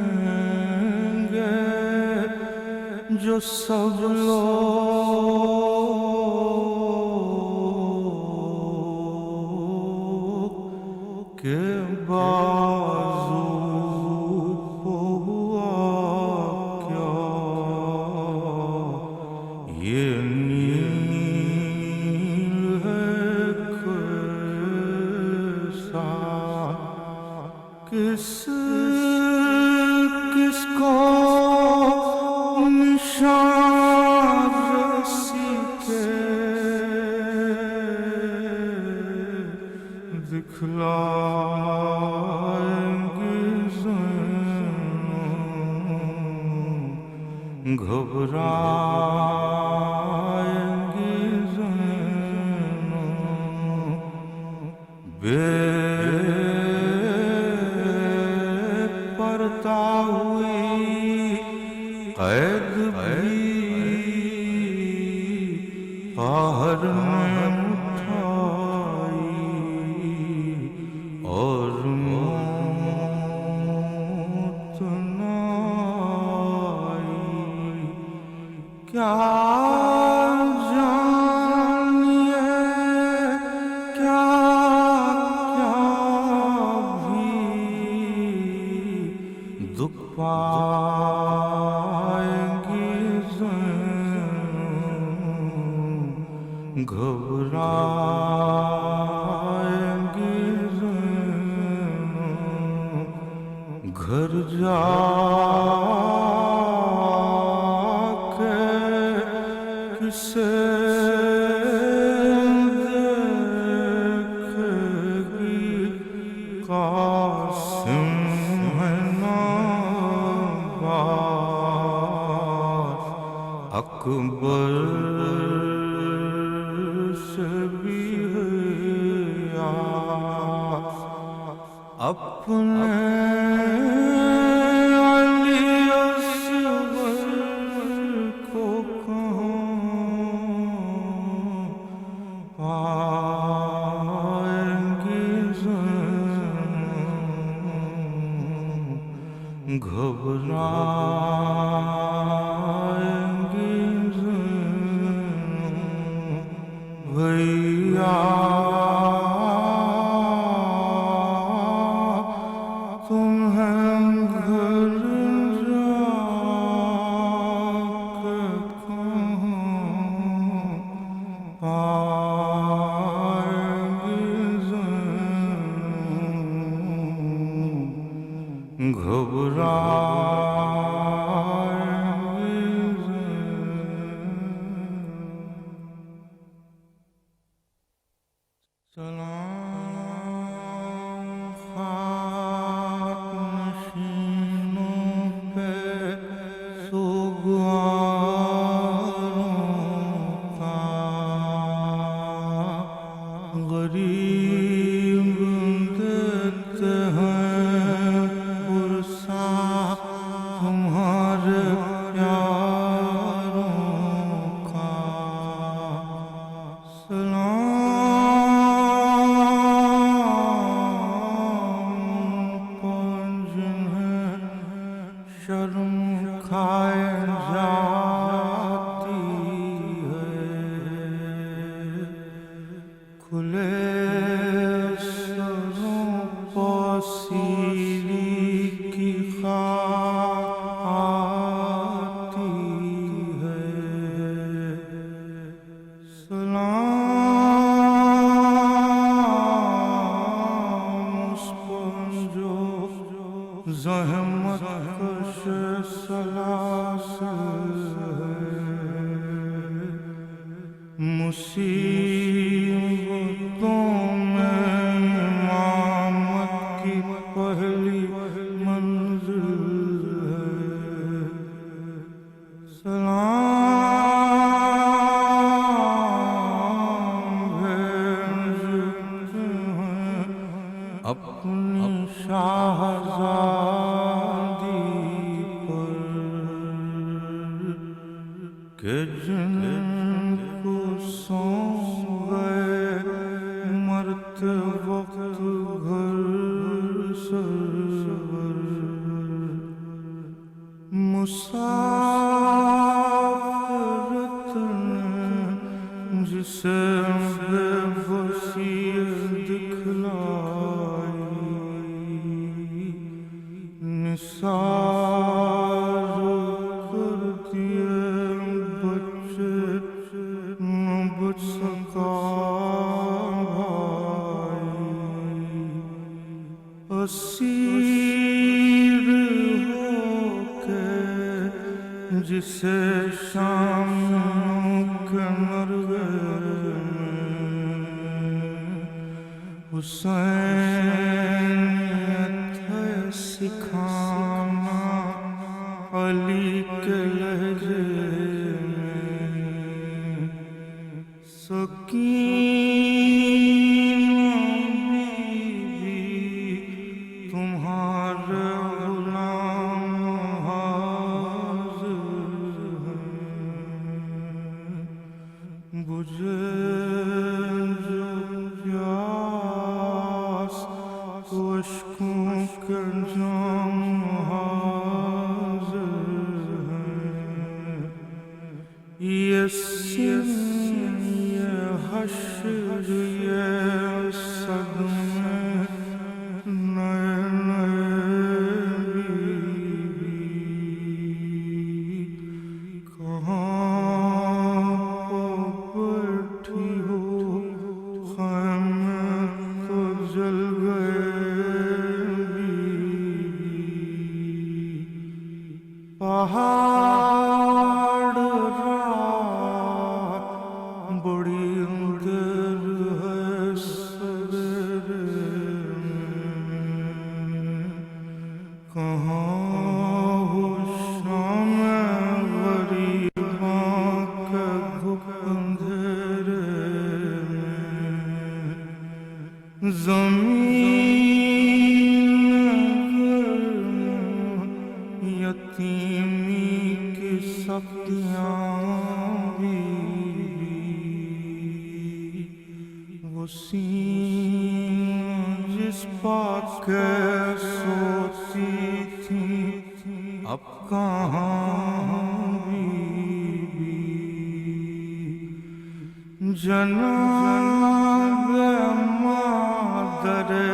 पूछेंगे जो सब लोग के बाजू को हुआ क्या ये नील है कैसा किसको निशान रस्सी के दिखलाएंगे घबराएंगे बेपरता हुई कैद भी बाहर में उठाई और मौत न आई क्या जानिए क्या भी दुख पाएंगी घबराएंगी घर जाके किसे देखेगी कासिम है नाबाद अकबर से भी है आस अपने अली असगर को कहाँ पाएंगी घबराएंगी प्यारों का सलाम जिन्हें शर्म खाए जाती है, खुले सरों पर सीरी की खाक आती है। सलाम उस पर जो ज़हमत कश सलासिल है, मुसीबतों में इमामत की पहली मंजिल है। सलाम भेजते हैं अपनी शाहज़ादी पर कि जिनको सौंप गए मरते वक्त घर सरवर, मुसाफिरत ने जिसे बेबसी दिखलाई, निसार कर दिए बच्चे न बच सका भाई, असीर होके जिसे शाम के नरगे हुसैन थे सिखाना अली के लहजे में, सकीना बीबी तुम्हारे गुलाम हाज़िर हैं, बुझे जो प्यास तो अश्कों के जाम हाज़िर हैं, ये सिन ये हश्र ये सदमे नए नए बीबी, कहाँ बैठी हो ख़ैमे तो जल गए बीबी, पहाड़ रात बड़ी देर है सवेरे में, कहाँ हो शाम गरीबां के घुप अंधेरे में, ज़मीन यतीमी की सख्तियाँ भी, वो सीन जिस पाके सोती थी अब कहाँ बीबी, जनाब मादरे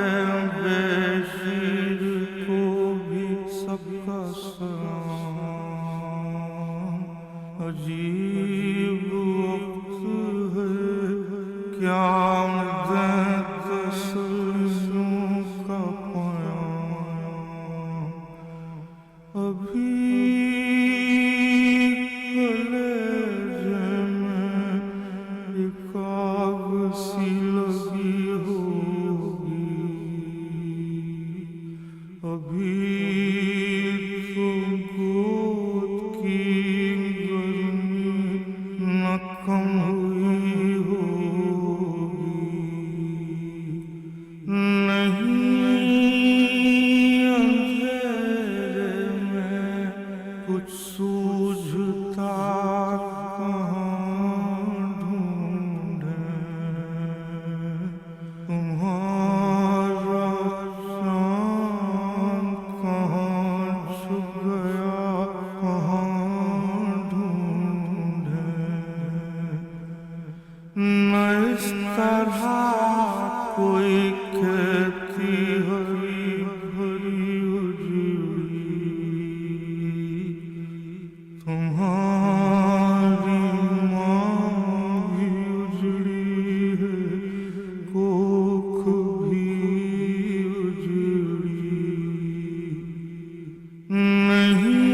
बेशीर को भी सबका सलाम, अजीब वक्त है क्या दें तसल्लुम का पयाम, अभी कलेजे में एक आग सी लगी होगी, अभी तो गोद की गर्मी न कम हुई होगी, सूझता कहाँ ढूंढे तुम्हारा शान कहाँ छुप गया कहाँ ढूंढे न इस तरह कोई खेती हरी भरी उजड़ी तुम्हारी माँ भी उजड़ी है कोख भी उजड़ी नहीं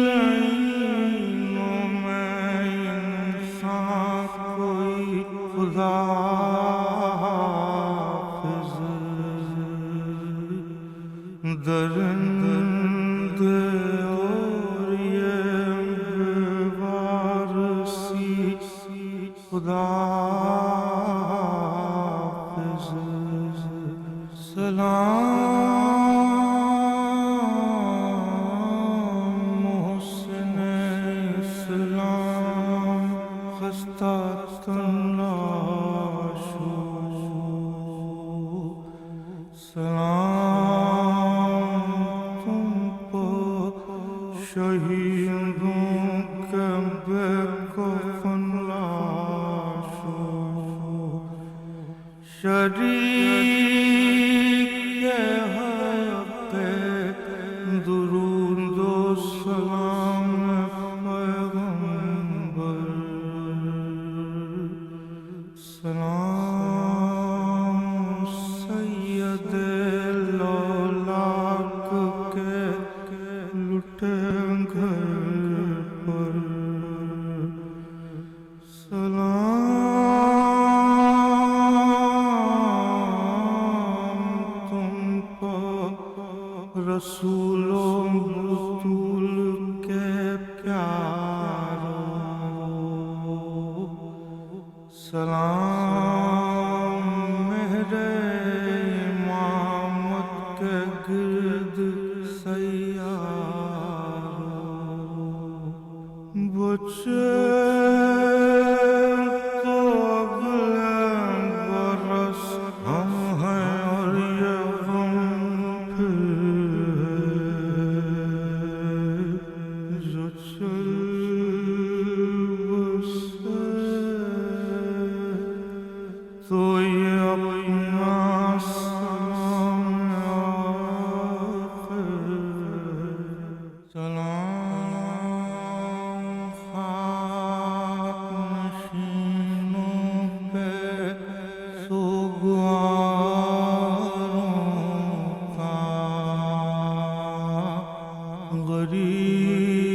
लाइनों में इंसान कोई खुदा दरिंदे और ये बेवारसी खुदा सलाम मोहसिन इस्लाम खस्ता तन्नाशो सलाम तुम पर शहीदों के बेकफन लाशों शरीक हक़ दुरूद व सलाम पैगंबर सलाम सैयद लौलाक के लुटे घर पर सलाम तुम पर रसूलों बुतूल के प्यारों सलाम मेरे इमामत के गिर्द सैयारों बचे तो अगले बरस हम हैं और ये गम फिर जो चल बसे तो ये अपना सलाम सलाम खाक नशीनों पे सुगवारों का गरीब